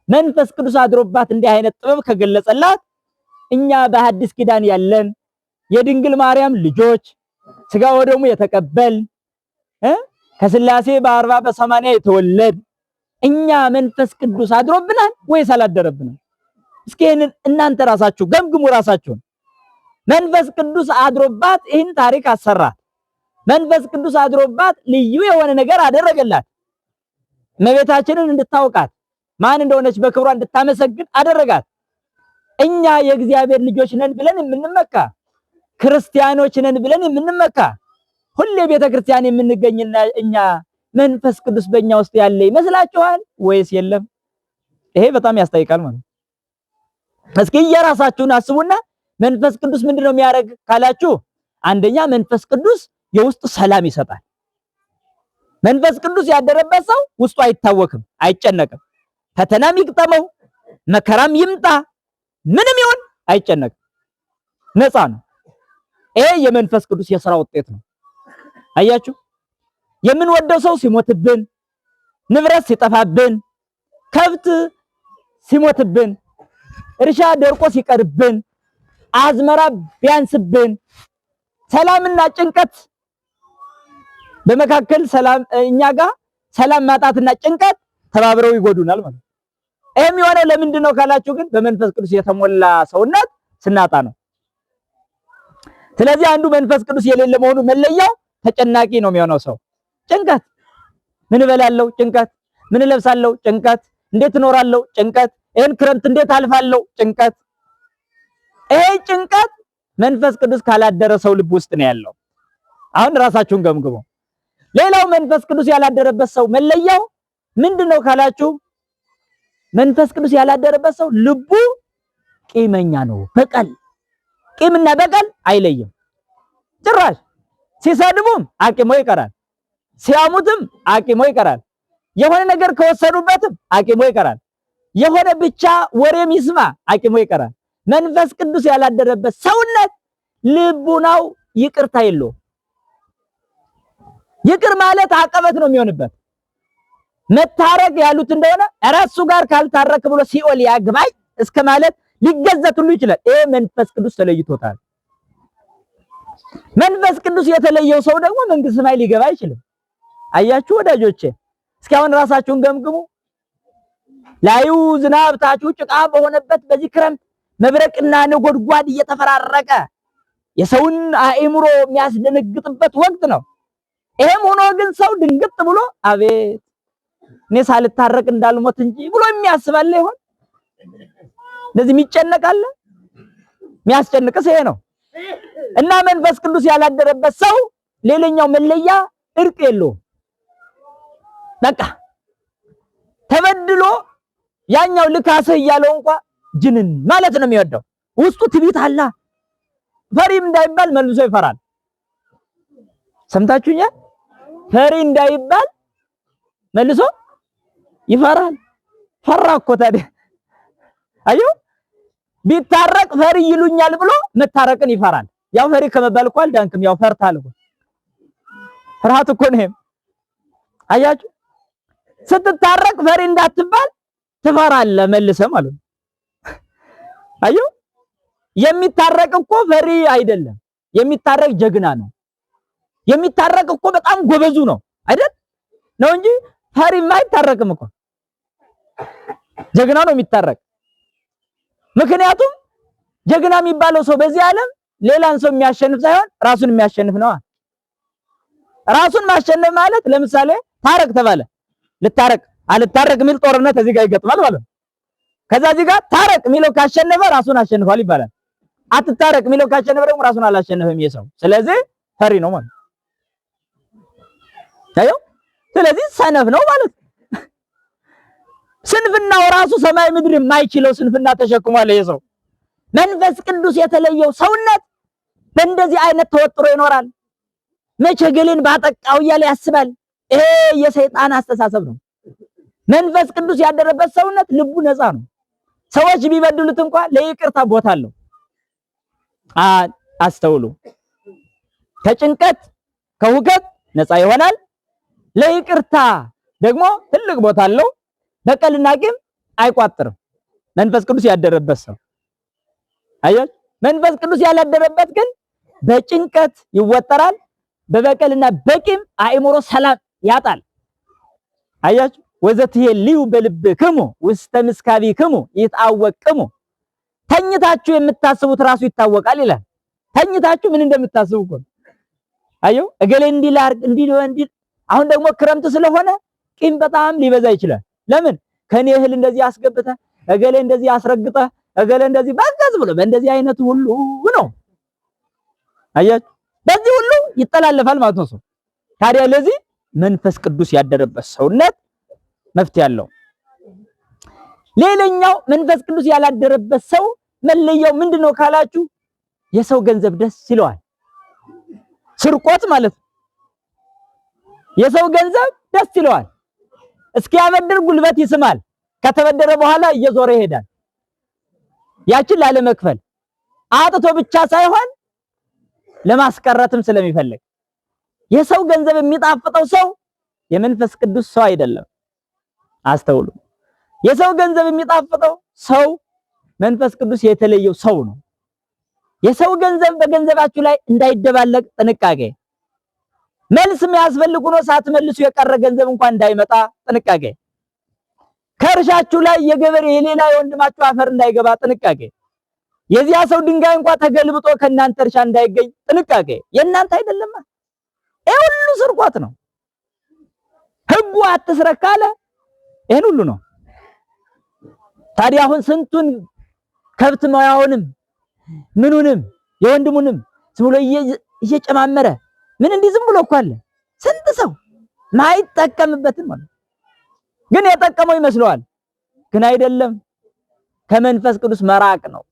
S1: መንፈስ ቅዱስ አድሮባት እንዲህ አይነት ጥበብ ከገለጸላት እኛ በሐዲስ ኪዳን ያለን የድንግል ማርያም ልጆች ስጋ ወደሙ የተቀበል ከስላሴ በ40 በ80 የተወለድ እኛ መንፈስ ቅዱስ አድሮብናል ወይስ አላደረብንም? እስኪ እናንተ ራሳችሁ ገምግሙ ራሳችሁን። መንፈስ ቅዱስ አድሮባት ይህን ታሪክ አሰራት። መንፈስ ቅዱስ አድሮባት ልዩ የሆነ ነገር አደረገላት። እመቤታችንን እንድታውቃት ማን እንደሆነች በክብሯ እንድታመሰግን አደረጋት። እኛ የእግዚአብሔር ልጆች ነን ብለን የምንመካ ክርስቲያኖች ነን ብለን የምንመካ ሁሌ ቤተክርስቲያን የምንገኝና እኛ መንፈስ ቅዱስ በእኛ ውስጥ ያለ ይመስላችኋል ወይስ የለም? ይሄ በጣም ያስጠይቃል ማለት ነው። እስኪ የራሳችሁን አስቡና መንፈስ ቅዱስ ምንድነው የሚያደርግ ካላችሁ፣ አንደኛ መንፈስ ቅዱስ የውስጥ ሰላም ይሰጣል። መንፈስ ቅዱስ ያደረበት ሰው ውስጡ አይታወክም፣ አይጨነቅም። ፈተናም ይግጠመው መከራም ይምጣ ምንም ይሁን አይጨነቅም፣ ነፃ ነው። ይሄ የመንፈስ ቅዱስ የሥራ ውጤት ነው። አያችሁ፣ የምንወደው ሰው ሲሞትብን፣ ንብረት ሲጠፋብን፣ ከብት ሲሞትብን፣ እርሻ ደርቆ ሲቀርብን፣ አዝመራ ቢያንስብን፣ ሰላምና ጭንቀት በመካከል እኛ ጋር ሰላም ማጣትና ጭንቀት ተባብረው ይጎዱናል ማለት ነው። ይሄም የሆነው ለምንድን ነው ካላችሁ ግን በመንፈስ ቅዱስ የተሞላ ሰውነት ስናጣ ነው። ስለዚህ አንዱ መንፈስ ቅዱስ የሌለ መሆኑ መለያው ተጨናቂ ነው የሚሆነው ሰው። ጭንቀት፣ ምን እበላለሁ ጭንቀት፣ ምን እለብሳለሁ ጭንቀት፣ እንዴት እኖራለሁ ጭንቀት፣ ይሄን ክረምት እንዴት አልፋለሁ ጭንቀት። ይሄ ጭንቀት መንፈስ ቅዱስ ካላደረ ሰው ልብ ውስጥ ነው ያለው። አሁን ራሳችሁን ገምግሙ። ሌላው መንፈስ ቅዱስ ያላደረበት ሰው መለያው ምንድነው ካላችሁ፣ መንፈስ ቅዱስ ያላደረበት ሰው ልቡ ቂመኛ ነው። በቀል ቂምና በቀል አይለይም ጭራሽ። ሲሰድቡም አቂሞ ይቀራል፣ ሲያሙትም አቂሞ ይቀራል፣ የሆነ ነገር ከወሰዱበትም አቂሞ ይቀራል፣ የሆነ ብቻ ወሬም ይስማ አቂሞ ይቀራል። መንፈስ ቅዱስ ያላደረበት ሰውነት ልቡናው ይቅርታ የለውም። ይቅር ማለት አቀበት ነው የሚሆንበት። መታረቅ ያሉት እንደሆነ እራሱ ጋር ካልታረክ ብሎ ሲኦል ያግባይ እስከ ማለት ሊገዘት ሁሉ ይችላል። ይሄ መንፈስ ቅዱስ ተለይቶታል። መንፈስ ቅዱስ የተለየው ሰው ደግሞ መንግስተ ሰማይ ሊገባ አይችልም። አያችሁ ወዳጆቼ፣ እስኪ አሁን ራሳችሁን ገምግሙ። ላዩ ዝናብ ታቹ ጭቃ በሆነበት በዚህ ክረምት መብረቅና ነጎድጓድ እየተፈራረቀ የሰውን አእምሮ የሚያስደነግጥበት ወቅት ነው። ይሄም ሆኖ ግን ሰው ድንግጥ ብሎ አቤት እኔ ሳልታረቅ እንዳልሞት እንጂ ብሎ የሚያስባል ይሆን? እንደዚህ የሚጨነቃል? የሚያስጨንቅስ ይሄ ነው። እና መንፈስ ቅዱስ ያላደረበት ሰው ሌላኛው መለያ እርቅ የለውም። በቃ ተበድሎ ያኛው ልካስህ እያለው እንኳን ጅንን ማለት ነው የሚወደው። ውስጡ ትዕቢት አለ። ፈሪም እንዳይባል መልሶ ይፈራል። ሰምታችሁኛል? ፈሪ እንዳይባል መልሶ ይፈራል። ፈራ እኮ ታዲያ አዩ ቢታረቅ ፈሪ ይሉኛል ብሎ መታረቅን ይፈራል። ያው ፈሪ ከመባል እኮ አልዳንክም። ያው ፈርታል እኮ ፍርሃት እኮ ነው። አያችሁ ስትታረቅ ፈሪ እንዳትባል ትፈራለህ መልሰህ ማለት ነው። አዩ የሚታረቅ እኮ ፈሪ አይደለም። የሚታረቅ ጀግና ነው። የሚታረቅ እኮ በጣም ጎበዙ ነው አይደል? ነው እንጂ ፈሪማ አይታረቅም እኮ ጀግና ነው የሚታረቅ። ምክንያቱም ጀግና የሚባለው ሰው በዚህ ዓለም ሌላን ሰው የሚያሸንፍ ሳይሆን ራሱን የሚያሸንፍ ነው። ራሱን ማሸነፍ ማለት ለምሳሌ ታረቅ ተባለ ልታረቅ አልታረቅ የሚል ጦርነት እዚህ ጋር ይገጥማል ማለት ነው። ከዛ እዚህ ጋር ታረቅ የሚለው ካሸነፈ ራሱን አሸንፏል ይባላል። አትታረቅ የሚለው ካሸነፈ ደግሞ ራሱን አላሸነፈም የሰው። ስለዚህ ፈሪ ነው ማለት ነው። ስለዚህ ሰነፍ ነው ማለት ነው። ስንፍናው ራሱ ሰማይ ምድር የማይችለው ስንፍና ተሸክሟል የሰው። መንፈስ ቅዱስ የተለየው ሰውነት በእንደዚህ አይነት ተወጥሮ ይኖራል። መቼ ገሌን ባጠቃው እያለ ያስባል። ይሄ የሰይጣን አስተሳሰብ ነው። መንፈስ ቅዱስ ያደረበት ሰውነት ልቡ ነፃ ነው። ሰዎች ቢበድሉት እንኳን ለይቅርታ ቦታ አለው። አስተውሉ። ከጭንቀት ከሁከት ነፃ ይሆናል። ለይቅርታ ደግሞ ትልቅ ቦታ አለው። በቀልና ቂም አይቋጥርም። መንፈስ ቅዱስ ያደረበት ሰው አያችሁ። መንፈስ ቅዱስ ያላደረበት ግን በጭንቀት ይወጠራል። በበቀልና በቂም አእምሮ ሰላም ያጣል። አያችሁ። ወዘትሄልዩ በልብክሙ ውስተ ምስካቢክሙ ይታወቅሙ። ተኝታችሁ የምታስቡት ራሱ ይታወቃል ይላል። ተኝታችሁ ምን እንደምታስቡ እኮ አየው። እገሌ እንዲላርግ እንዲል። አሁን ደግሞ ክረምት ስለሆነ ቂም በጣም ሊበዛ ይችላል። ለምን ከኔ እህል እንደዚህ አስገብተህ እገሌ እንደዚህ አስረግጠህ እገሌ እንደዚህ ባጋዝ ብሎ በእንደዚህ አይነቱ ሁሉ ነው አያችሁ። በዚህ ሁሉ ይተላለፋል ማለት ነው ሰው። ታዲያ ለዚህ መንፈስ ቅዱስ ያደረበት ሰውነት መፍትሄ አለው። ሌላኛው መንፈስ ቅዱስ ያላደረበት ሰው መለያው ምንድነው ካላችሁ የሰው ገንዘብ ደስ ይለዋል። ስርቆት ማለት ነው። የሰው ገንዘብ ደስ ይለዋል። እስኪያበድር ጉልበት ይስማል። ከተበደረ በኋላ እየዞረ ይሄዳል። ያችን ላለመክፈል አጥቶ ብቻ ሳይሆን ለማስቀረትም ስለሚፈልግ የሰው ገንዘብ የሚጣፍጠው ሰው የመንፈስ ቅዱስ ሰው አይደለም። አስተውሉ። የሰው ገንዘብ የሚጣፍጠው ሰው መንፈስ ቅዱስ የተለየው ሰው ነው። የሰው ገንዘብ በገንዘባችሁ ላይ እንዳይደባለቅ ጥንቃቄ። መልስ የሚያስፈልጉ ነው ሳትመልሱ የቀረ ገንዘብ እንኳን እንዳይመጣ ጥንቃቄ። ከእርሻችሁ ላይ የገበሬ የሌላ የወንድማችሁ አፈር እንዳይገባ ጥንቃቄ። የዚያ ሰው ድንጋይ እንኳን ተገልብጦ ከእናንተ እርሻ እንዳይገኝ ጥንቃቄ። የእናንተ አይደለም። ይሄ ሁሉ ስርቆት ነው። ሕጉ አትስረቅ ካለ ይሄን ሁሉ ነው። ታዲያ አሁን ስንቱን ከብት ማያውንም ምኑንም የወንድሙንም ዝም ብሎ እየጨማመረ ምን እንዲህ ዝም ብሎ እኮ አለ ስንት ሰው ማይጠቀምበትም ማለት ግን የጠቀመው ይመስለዋል። ግን አይደለም። ከመንፈስ ቅዱስ መራቅ ነው።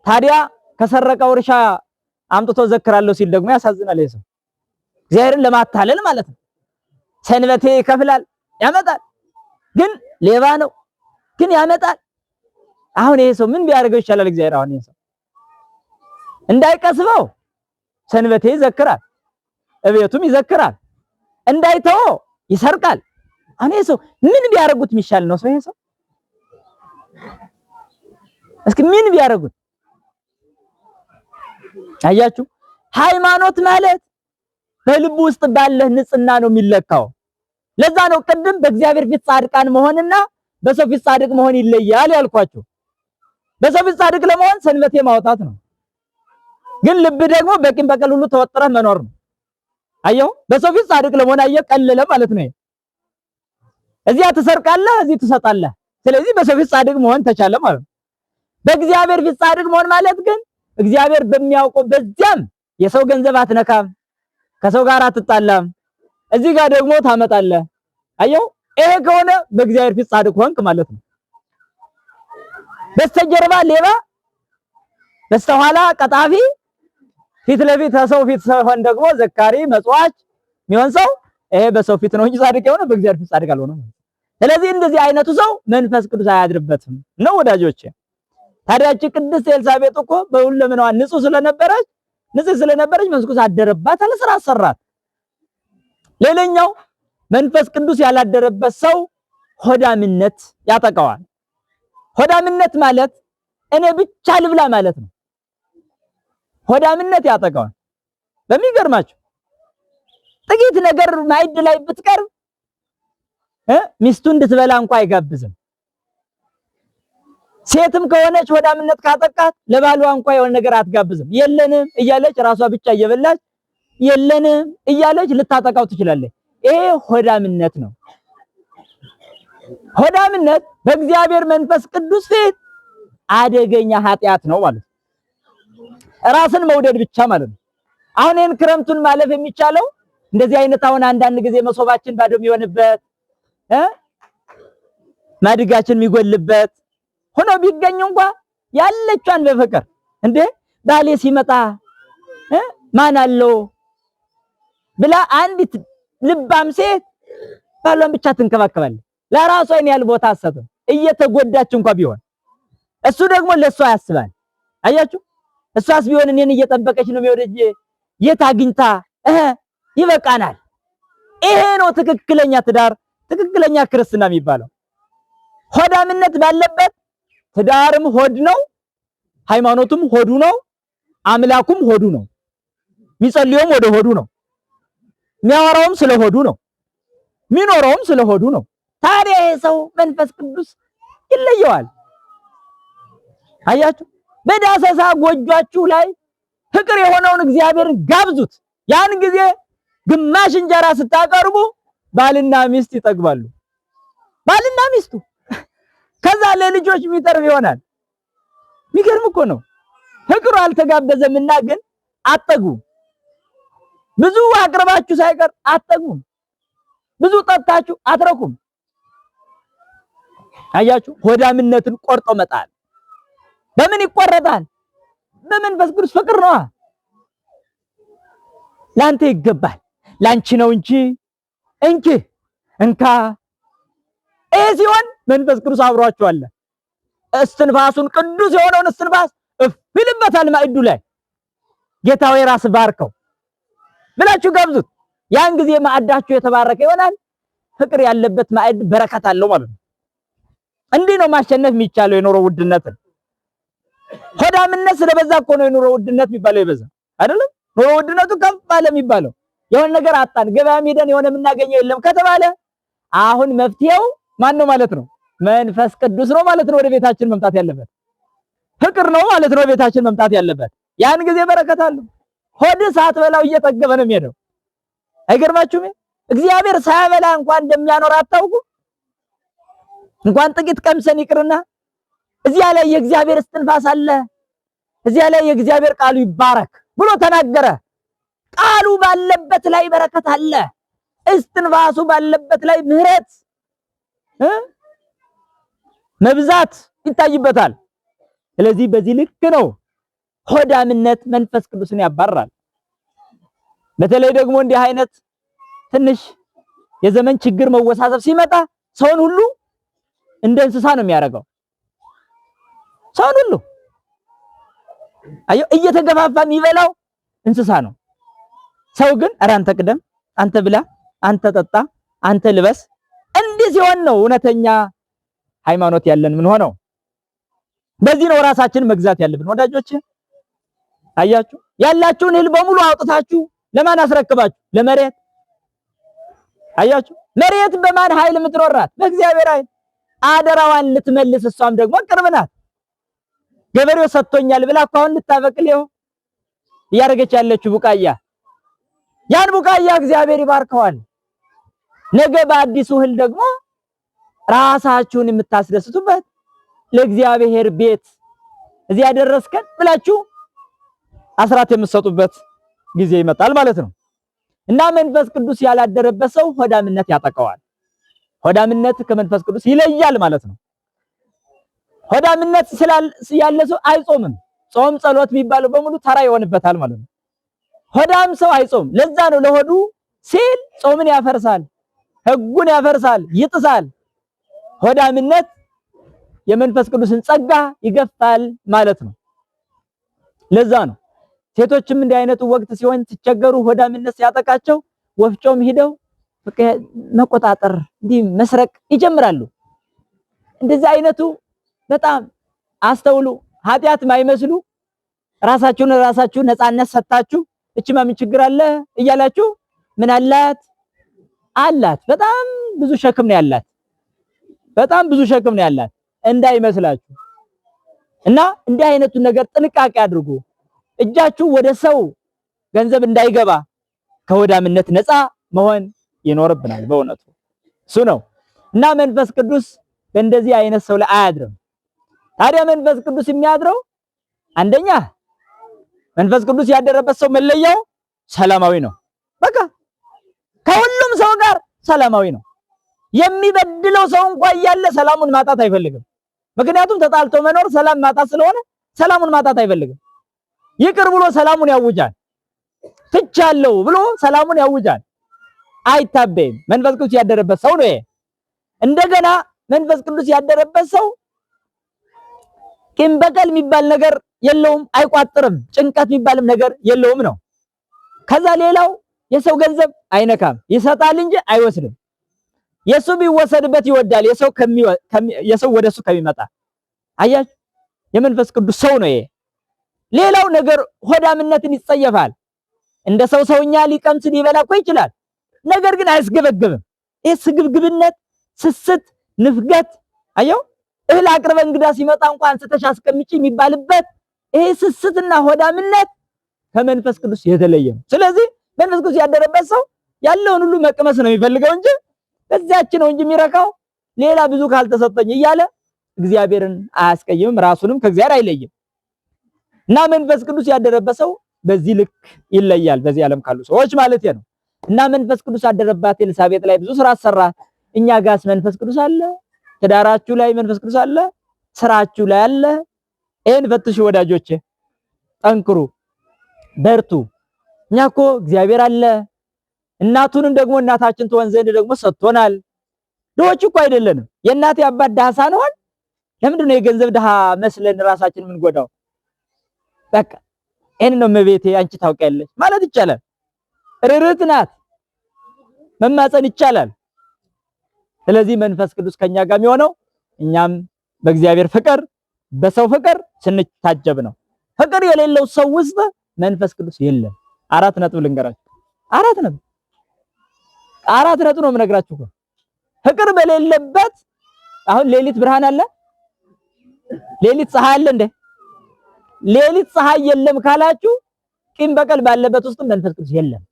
S1: ታዲያ ከሰረቀው እርሻ አምጥቶ ዘክራለሁ ሲል ደግሞ ያሳዝናል። ይሄ ሰው እግዚአብሔርን ለማታለል ማለት ነው። ሰንበቴ ይከፍላል ያመጣል፣ ግን ሌባ ነው፣ ግን ያመጣል። አሁን ይሄ ሰው ምን ቢያደርገው ይሻላል? እግዚአብሔር አሁን ይሄ ሰው እንዳይቀስበው ሰንበቴ ይዘክራል፣ እቤቱም ይዘክራል፣ እንዳይተው ይሰርቃል። አሁን ይሄ ሰው ምን ቢያደርጉት የሚሻል ነው? ሰው ይሄ ሰው እስኪ ምን ቢያደርጉት? አያችሁ፣ ሃይማኖት ማለት በልቡ ውስጥ ባለ ንጽህና ነው የሚለካው። ለዛ ነው ቅድም በእግዚአብሔር ፊት ጻድቃን መሆንና በሰው ፊት ጻድቅ መሆን ይለያል ያልኳችሁ። በሰው ፊት ጻድቅ ለመሆን ሰንበቴ ማውጣት ነው። ግን ልብ ደግሞ በቂም በቀል ሁሉ ተወጥረህ መኖር ነው። አየው በሰው ፊት ጻድቅ ለመሆን ቀለለ ማለት ነው። እዚያ ትሰርቃለህ፣ እዚህ ትሰጣለህ። ስለዚህ በሰው ፊት ጻድቅ መሆን ተቻለ ማለት ነው። በእግዚአብሔር ፊት ጻድቅ መሆን ማለት ግን እግዚአብሔር በሚያውቀው በዚያም የሰው ገንዘብ አትነካም፣ ከሰው ጋር አትጣላም፣ እዚህ ጋር ደግሞ ታመጣለህ። አየው ይሄ ከሆነ በእግዚአብሔር ፊት ጻድቅ ሆንክ ማለት ነው። በስተጀርባ ሌባ፣ በስተኋላ ቀጣፊ፣ ፊት ለፊት ሰው ፊት ሰሆን ደግሞ ዘካሪ መጽዋች የሚሆን ሰው ይሄ በሰው ፊት ነው እንጂ ጻድቅ የሆነ በእግዚአብሔር ፊት ጻድቅ አልሆነም። ስለዚህ እንደዚህ አይነቱ ሰው መንፈስ ቅዱስ አያድርበትም ነው ወዳጆቼ። ታዲያች ቅድስት ኤልሳቤጥ እኮ በሁለመናዋ ንጹህ ስለነበረች መንፈስ ቅዱስ አደረባት አለ፣ ስራ አሰራት። ሌላኛው መንፈስ ቅዱስ ያላደረበት ሰው ሆዳምነት ያጠቃዋል። ሆዳምነት ማለት እኔ ብቻ ልብላ ማለት ነው። ሆዳምነት ያጠቃዋል። በሚገርማችሁ ጥቂት ነገር ማዕድ ላይ ብትቀርብ ሚስቱ እንድትበላ እንኳን አይጋብዝም። ሴትም ከሆነች ሆዳምነት ካጠቃት ለባሏ እንኳን የሆነ ነገር አትጋብዝም። የለንም እያለች ራሷ ብቻ እየበላች የለንም እያለች ልታጠቃው ትችላለች። ይሄ ሆዳምነት ነው። ሆዳምነት በእግዚአብሔር መንፈስ ቅዱስ ፊት አደገኛ ኃጢአት ነው ማለት ነው። ራስን መውደድ ብቻ ማለት ነው። አሁን ይሄን ክረምቱን ማለፍ የሚቻለው እንደዚህ አይነት አሁን አንዳንድ ጊዜ መሶባችን ባዶ የሚሆንበት ማድጋችን የሚጎልበት ሆኖ ቢገኝ እንኳን ያለቿን በፍቅር እንዴ ባሌ ሲመጣ ማን አለው ብላ አንዲት ልባም ሴት ባሏን ብቻ ትንከባከባለች። ለራሷ አይን ያል ቦታ አሰጠው እየተጎዳች እንኳን ቢሆን እሱ ደግሞ ለሷ ያስባል። አያችሁ እሷስ ቢሆን እኔን እየጠበቀች ነው የሚወደጅ የት አግኝታ ይበቃናል። ይሄ ነው ትክክለኛ ትዳር፣ ትክክለኛ ክርስትና የሚባለው። ሆዳምነት ባለበት ትዳርም ሆድ ነው፣ ሃይማኖቱም ሆዱ ነው፣ አምላኩም ሆዱ ነው። የሚጸልየውም ወደ ሆዱ ነው፣ የሚያወራውም ስለ ሆዱ ነው፣ የሚኖረውም ስለ ሆዱ ነው። ታዲያ ይሄ ሰው መንፈስ ቅዱስ ይለየዋል። አያችሁ በዳሰሳ ጎጇችሁ ላይ ፍቅር የሆነውን እግዚአብሔርን ጋብዙት። ያን ጊዜ ግማሽ እንጀራ ስታቀርቡ ባልና ሚስት ይጠግባሉ። ባልና ሚስቱ ከዛ ለልጆች የሚተርፍ ይሆናል። የሚገርም እኮ ነው። ፍቅሩ አልተጋበዘምና ግን አጠግቡም። ብዙ አቅርባችሁ ሳይቀር አጠግቡም። ብዙ ጠጣችሁ አትረኩም። አያችሁ ሆዳምነትን ቆርጦ መጣል። በምን ይቆረጣል? በመንፈስ ቅዱስ ፍቅር ነው። ላንተ ይገባል፣ ላንቺ ነው እንጂ እንኪ እንካ። ይሄ ሲሆን መንፈስ ቅዱስ አብሯችሁ አለ። እስትንፋሱን ቅዱስ የሆነውን እስትንፋስ እፍልበታል ማዕዱ ላይ። ጌታ ሆይ ራስ ባርከው ብላችሁ ጋብዙት። ያን ጊዜ ማዕዳችሁ የተባረከ ይሆናል። ፍቅር ያለበት ማዕድ በረከት አለው ማለት ነው። እንዲህ ነው ማሸነፍ የሚቻለው የኑሮ ውድነትን። ሆዳምነት ስለበዛ እኮ ነው የኑሮ ውድነት የሚባለው ይበዛ አይደለም። ኑሮ ውድነቱ ከፍ አለ የሚባለው የሆነ ነገር አጣን፣ ገበያ ሄደን የሆነ የምናገኘው የለም ከተባለ አሁን መፍትሄው ማን ነው ማለት ነው? መንፈስ ቅዱስ ነው ማለት ነው። ወደ ቤታችን መምጣት ያለበት ፍቅር ነው ማለት ነው። ቤታችን መምጣት ያለበት ያን ጊዜ በረከት አለው። ሆድ ሳትበላው እየጠገበ ነው የሚሄደው። አይገርማችሁም? እግዚአብሔር ሳያበላ እንኳን እንደሚያኖር አታውቁ? እንኳን ጥቂት ቀምሰን ይቅርና እዚያ ላይ የእግዚአብሔር እስትንፋስ አለ። እዚያ ላይ የእግዚአብሔር ቃሉ ይባረክ ብሎ ተናገረ። ቃሉ ባለበት ላይ በረከት አለ። እስትንፋሱ ባለበት ላይ ምህረት መብዛት ይታይበታል። ስለዚህ በዚህ ልክ ነው ሆዳምነት መንፈስ ቅዱስን ያባራል። በተለይ ደግሞ እንዲህ አይነት ትንሽ የዘመን ችግር መወሳሰብ ሲመጣ ሰውን ሁሉ እንደ እንስሳ ነው የሚያደርገው። ሰውን ሁሉ አየው እየተገፋፋ የሚበላው እንስሳ ነው። ሰው ግን ኧረ አንተ ቅደም፣ አንተ ብላ፣ አንተ ጠጣ፣ አንተ ልበስ። እንዲህ ሲሆን ነው እውነተኛ ሃይማኖት ያለን ምን ሆነው። በዚህ ነው ራሳችንን መግዛት ያለብን ወዳጆች። አያችሁ ያላችሁን እህል በሙሉ አውጥታችሁ ለማን አስረክባችሁ? ለመሬት። አያችሁ መሬት በማን ኃይል የምትኖራት? በእግዚአብሔር ኃይል። አደራዋን ልትመልስ እሷም ደግሞ ቅርብ ናት። ገበሬው ሰጥቶኛል ብላ እኮ አሁን ልታበቅል ይኸው እያደረገች ያለችው ቡቃያ፣ ያን ቡቃያ እግዚአብሔር ይባርከዋል። ነገ በአዲሱ እህል ደግሞ ራሳችሁን የምታስደስቱበት ለእግዚአብሔር ቤት እዚህ ያደረስከን ብላችሁ አስራት የምትሰጡበት ጊዜ ይመጣል ማለት ነው። እና መንፈስ ቅዱስ ያላደረበት ሰው ሆዳምነት ያጠቃዋል። ሆዳምነት ከመንፈስ ቅዱስ ይለያል ማለት ነው። ሆዳምነት ያለ ሰው አይጾምም። ጾም ጸሎት የሚባለው በሙሉ ተራ ይሆንበታል ማለት ነው። ሆዳም ሰው አይጾም። ለዛ ነው ለሆዱ ሲል ጾምን ያፈርሳል፣ ሕጉን ያፈርሳል፣ ይጥሳል። ሆዳምነት የመንፈስ ቅዱስን ጸጋ ይገፋል ማለት ነው። ለዛ ነው ሴቶችም እንዲህ አይነቱ ወቅት ሲሆን ሲቸገሩ ሆዳምነት ሲያጠቃቸው ወፍጮም ሂደው መቆጣጠር እንዲህ መስረቅ ይጀምራሉ። እንደዚህ አይነቱ በጣም አስተውሉ። ኃጢአት ማይመስሉ ራሳችሁ ነፃነት ሰጣችሁ እቺማ ምን ችግር አለ እያላችሁ ምን አላት በጣም ብዙ ሸክም ነው ያላት። በጣም ብዙ ሸክም ነው ያላት እንዳይመስላችሁ። እና እንዲህ አይነቱን ነገር ጥንቃቄ አድርጉ። እጃችሁ ወደ ሰው ገንዘብ እንዳይገባ ከሆዳምነት ነፃ መሆን ይኖርብናል። በእውነቱ እሱ ነው። እና መንፈስ ቅዱስ በእንደዚህ አይነት ሰው ላይ አያድርም። ታዲያ መንፈስ ቅዱስ የሚያድረው አንደኛ መንፈስ ቅዱስ ያደረበት ሰው መለያው ሰላማዊ ነው። በቃ ከሁሉም ሰው ጋር ሰላማዊ ነው። የሚበድለው ሰው እንኳን እያለ ሰላሙን ማጣት አይፈልግም። ምክንያቱም ተጣልቶ መኖር ሰላም ማጣት ስለሆነ ሰላሙን ማጣት አይፈልግም። ይቅር ብሎ ሰላሙን ያውጃል። ትቻለው ብሎ ሰላሙን ያውጃል። አይታበይም። መንፈስ ቅዱስ ያደረበት ሰው ነው። እንደገና መንፈስ ቅዱስ ያደረበት ሰው ቂም በቀል የሚባል ነገር የለውም፣ አይቋጥርም። ጭንቀት የሚባልም ነገር የለውም ነው። ከዛ ሌላው የሰው ገንዘብ አይነካም፣ ይሰጣል እንጂ አይወስድም። የሱ ቢወሰድበት ይወዳል፣ የሰው ወደሱ ከሚመጣ አያችሁ፣ የመንፈስ ቅዱስ ሰው ነው። ሌላው ነገር ሆዳምነትን ይጸየፋል። እንደ ሰውኛ ሊቀምስ ሊበላ እኮ ይችላል፣ ነገር ግን አያስገበግብም። ይሄ ስግብግብነት፣ ስስት፣ ንፍገት አየው። እህል አቅርበ እንግዳ ሲመጣ እንኳን አንስተሽ አስቀምጪ የሚባልበት ይሄ ስስትና ሆዳምነት ከመንፈስ ቅዱስ የተለየ ነው። ስለዚህ መንፈስ ቅዱስ ያደረበት ሰው ያለውን ሁሉ መቅመስ ነው የሚፈልገው እንጂ በዚያች ነው እንጂ የሚረካው ሌላ ብዙ ካልተሰጠኝ እያለ እግዚአብሔርን አያስቀይምም፣ ራሱንም ከእግዚአብሔር አይለይም። እና መንፈስ ቅዱስ ያደረበት ሰው በዚህ ልክ ይለያል፣ በዚህ ዓለም ካሉ ሰዎች ማለት ነው። እና መንፈስ ቅዱስ ያደረባት ኤልሳቤጥ ላይ ብዙ ስራ ሰራ። እኛ ጋርስ መንፈስ ቅዱስ አለ? ትዳራችሁ ላይ መንፈስ ቅዱስ አለ? ስራችሁ ላይ አለ? ይሄን ፈትሹ ወዳጆቼ፣ ጠንክሩ፣ በርቱ። እኛ እኮ እግዚአብሔር አለ፣ እናቱንም ደግሞ እናታችን ትሆን ዘንድ ደግሞ ሰጥቶናል። ድሆች እኮ አይደለንም። የእናቴ አባት ድሃ ሳንሆን ለምንድን ነው የገንዘብ ድሃ መስለን ራሳችን የምንጎዳው? በቃ ይሄን ነው መቤቴ አንቺ ታውቂያለሽ ማለት ይቻላል። ርርት ናት፣ መማፀን ይቻላል። ስለዚህ መንፈስ ቅዱስ ከኛ ጋር የሚሆነው እኛም በእግዚአብሔር ፍቅር በሰው ፍቅር ስንታጀብ ነው። ፍቅር የሌለው ሰው ውስጥ መንፈስ ቅዱስ የለም። 4 ነጥብ ልንገራችሁ። 4 ነጥብ ነው የምነግራችሁ። ፍቅር በሌለበት አሁን ሌሊት ብርሃን አለ? ሌሊት ፀሐይ አለ እንዴ? ሌሊት ፀሐይ የለም ካላችሁ ቂም በቀል ባለበት ውስጥ መንፈስ ቅዱስ የለም።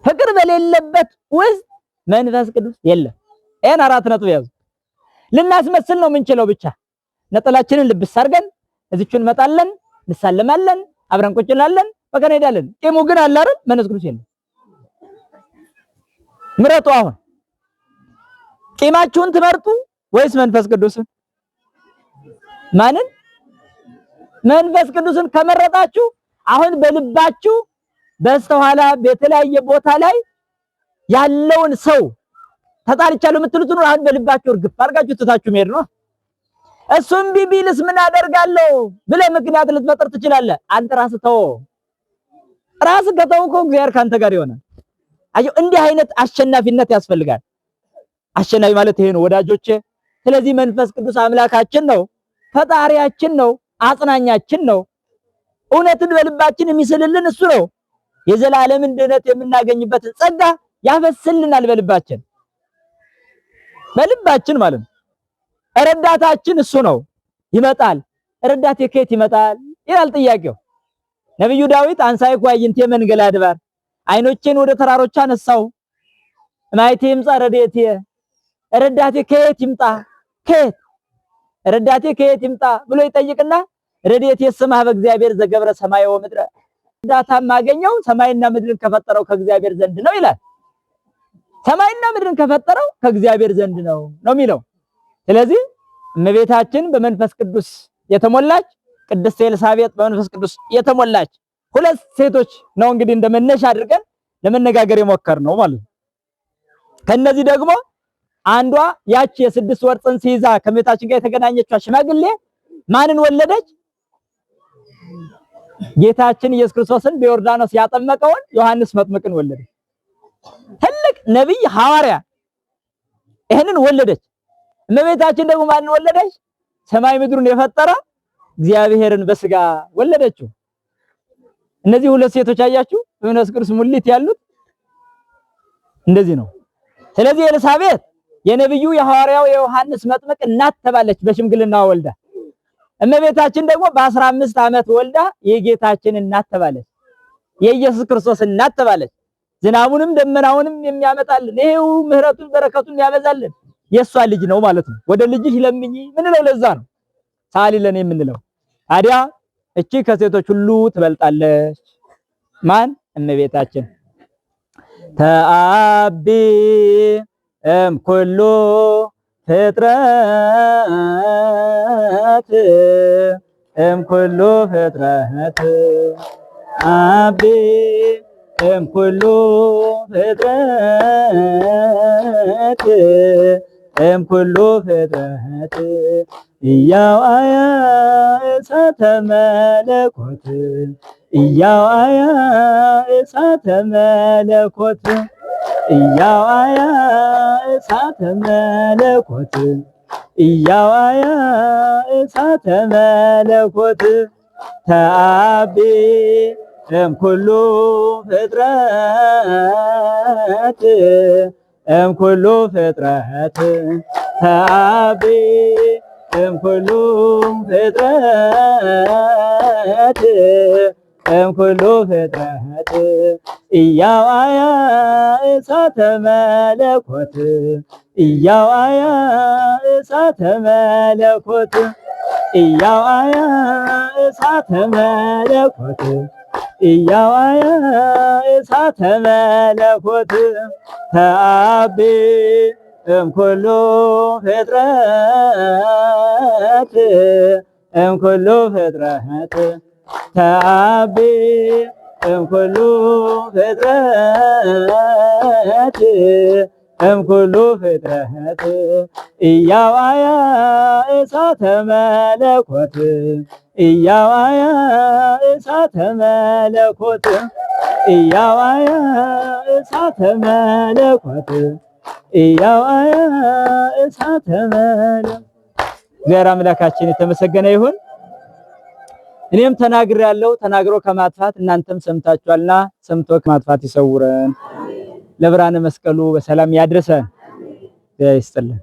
S1: ፍቅር በሌለበት ውስጥ መንፈስ ቅዱስ የለም። ይሄን 4 ነጥብ ያዙ። ልናስመስል ነው የምንችለው ብቻ። ነጠላችንን ልብስ አድርገን እዚቹን እንመጣለን፣ እንሳለማለን፣ አብረን ቁጭ እንላለን፣ በቃ እንሄዳለን። ቂሙ ግን አለ አይደል? መንፈስ ቅዱስ የለም። ምረጡ። አሁን ቂማችሁን ትመርጡ ወይስ መንፈስ ቅዱስን? ማንን? መንፈስ ቅዱስን ከመረጣችሁ አሁን በልባችሁ በስተኋላ በተለያየ ቦታ ላይ ያለውን ሰው ተጣልቻለሁ የምትሉትን አሁን በልባችሁ እርግፍ አድርጋችሁ ትታችሁ መሄድ ነው። እሱም ቢቢልስ ምን አደርጋለሁ ብለህ ምክንያት ልትፈጥር ትችላለህ። አንተ ራስህ ተው። ራስህ ከተውከው እግዚአብሔር ካንተ ጋር ይሆናል። አየሁ፣ እንዲህ አይነት አሸናፊነት ያስፈልጋል። አሸናፊ ማለት ይሄ ነው ወዳጆቼ። ስለዚህ መንፈስ ቅዱስ አምላካችን ነው፣ ፈጣሪያችን ነው፣ አጽናኛችን ነው። እውነትን በልባችን የሚስልልን እሱ ነው። የዘላለምን ድነት የምናገኝበትን ጸጋ ያፈስልናል በልባችን። በልባችን ማለት ነው። ረዳታችን እሱ ነው። ይመጣል። ረዳቴ ከየት ይመጣል ይላል ጥያቄው። ነብዩ ዳዊት አንሳይኩ አዕይንቴ መንገለ አድባር፣ አይኖቼን ወደ ተራሮች አነሳው፣ ማየቴ ይምጻ ረድኤቴ፣ ረዳቴ ከየት ይምጣ? ከየት ረዳቴ ከየት ይምጣ ብሎ ይጠይቅና ረድኤቴ የሰማህ በእግዚአብሔር ዘገብረ ሰማይ ወምድረ፣ ረዳታ ማገኘው ሰማይና ምድርን ከፈጠረው ከእግዚአብሔር ዘንድ ነው ይላል። ሰማይና ምድርን ከፈጠረው ከእግዚአብሔር ዘንድ ነው የሚለው። ስለዚህ እመቤታችን በመንፈስ ቅዱስ የተሞላች ቅድስት ኤልሳቤጥ በመንፈስ ቅዱስ የተሞላች ሁለት ሴቶች ነው እንግዲህ እንደመነሻ አድርገን ለመነጋገር የሞከርነው ማለት ነው። ከነዚህ ደግሞ አንዷ ያቺ የ6 ወር ጽንስ ይዛ ከእመቤታችን ጋር የተገናኘችው ሽማግሌ ማንን ወለደች? ጌታችን ኢየሱስ ክርስቶስን በዮርዳኖስ ያጠመቀውን ዮሐንስ መጥምቅን ወለደች። ትልቅ ነብይ ሐዋርያ ይሄንን ወለደች። እመቤታችን ደግሞ ማንን ወለደች? ሰማይ ምድሩን የፈጠረ እግዚአብሔርን በስጋ ወለደችው። እነዚህ ሁለት ሴቶች አያችሁ በመንፈስ ቅዱስ ሙሊት ያሉት እንደዚህ ነው። ስለዚህ ኤልሳቤጥ የነብዩ የሐዋርያው የዮሐንስ መጥምቅ እናት ተባለች በሽምግልና ወልዳ። እመቤታችን ደግሞ በ15 ዓመት ወልዳ የጌታችን እናት ተባለች፣ የኢየሱስ ክርስቶስ እናት ተባለች። ዝናቡንም ደመናውንም የሚያመጣልን ይሄው ምህረቱን በረከቱን ያበዛልን የሷ ልጅ ነው ማለት ነው። ወደ ልጅሽ ለምኚ ምንለው ለዛ ነው ሳሊ ለኔ የምንለው። ታዲያ እቺ ከሴቶች ሁሉ ትበልጣለች። ማን? እመቤታችን። ተአቢ ኩሉ ፍጥረት ኩሉ ፍጥረት አቢ ኩሉ ፍጥረት ኩሉ ፍጥረት ኢያዋያ እሳተ መለኮት ኢያዋያ እሳተ መለኮት ኢያዋያ እሳተ መለኮት ኢያዋያ እሳተ መለኮት ተአቢ ኩሉ ፍጥረት ኩሉ ፍጥረት ተአቢ ኩሉ ፍጥረት ኩሉ ፍጥረት ኢያዋያ እሳተ መለኮት ኢያዋያ እሳተ መለኮት ኢያዋያ እሳተ መለኮት ኢያዋያ እሳተ መለኮት ተአቢ ኩሉ ፍጥረት ኩሉ ፍጥረት ተአቢ ኩሉ ፍጥረት ኩሉ ፍጥረት ኢያዋያ እሳተ መለኮት ኢያዋያ እሳተ መለኮት ኢያዋያ እሳተ መለኮት ኢያዋያ እሳተ መለኮት። እግዚአብሔር አምላካችን የተመሰገነ ይሁን። እኔም ተናግሬያለሁ። ተናግሮ ከማጥፋት እናንተም ሰምታችኋልና ሰምቶ ከማጥፋት ይሰውረን። ለብርሃነ መስቀሉ በሰላም ያድርሰን። ይስጥልን።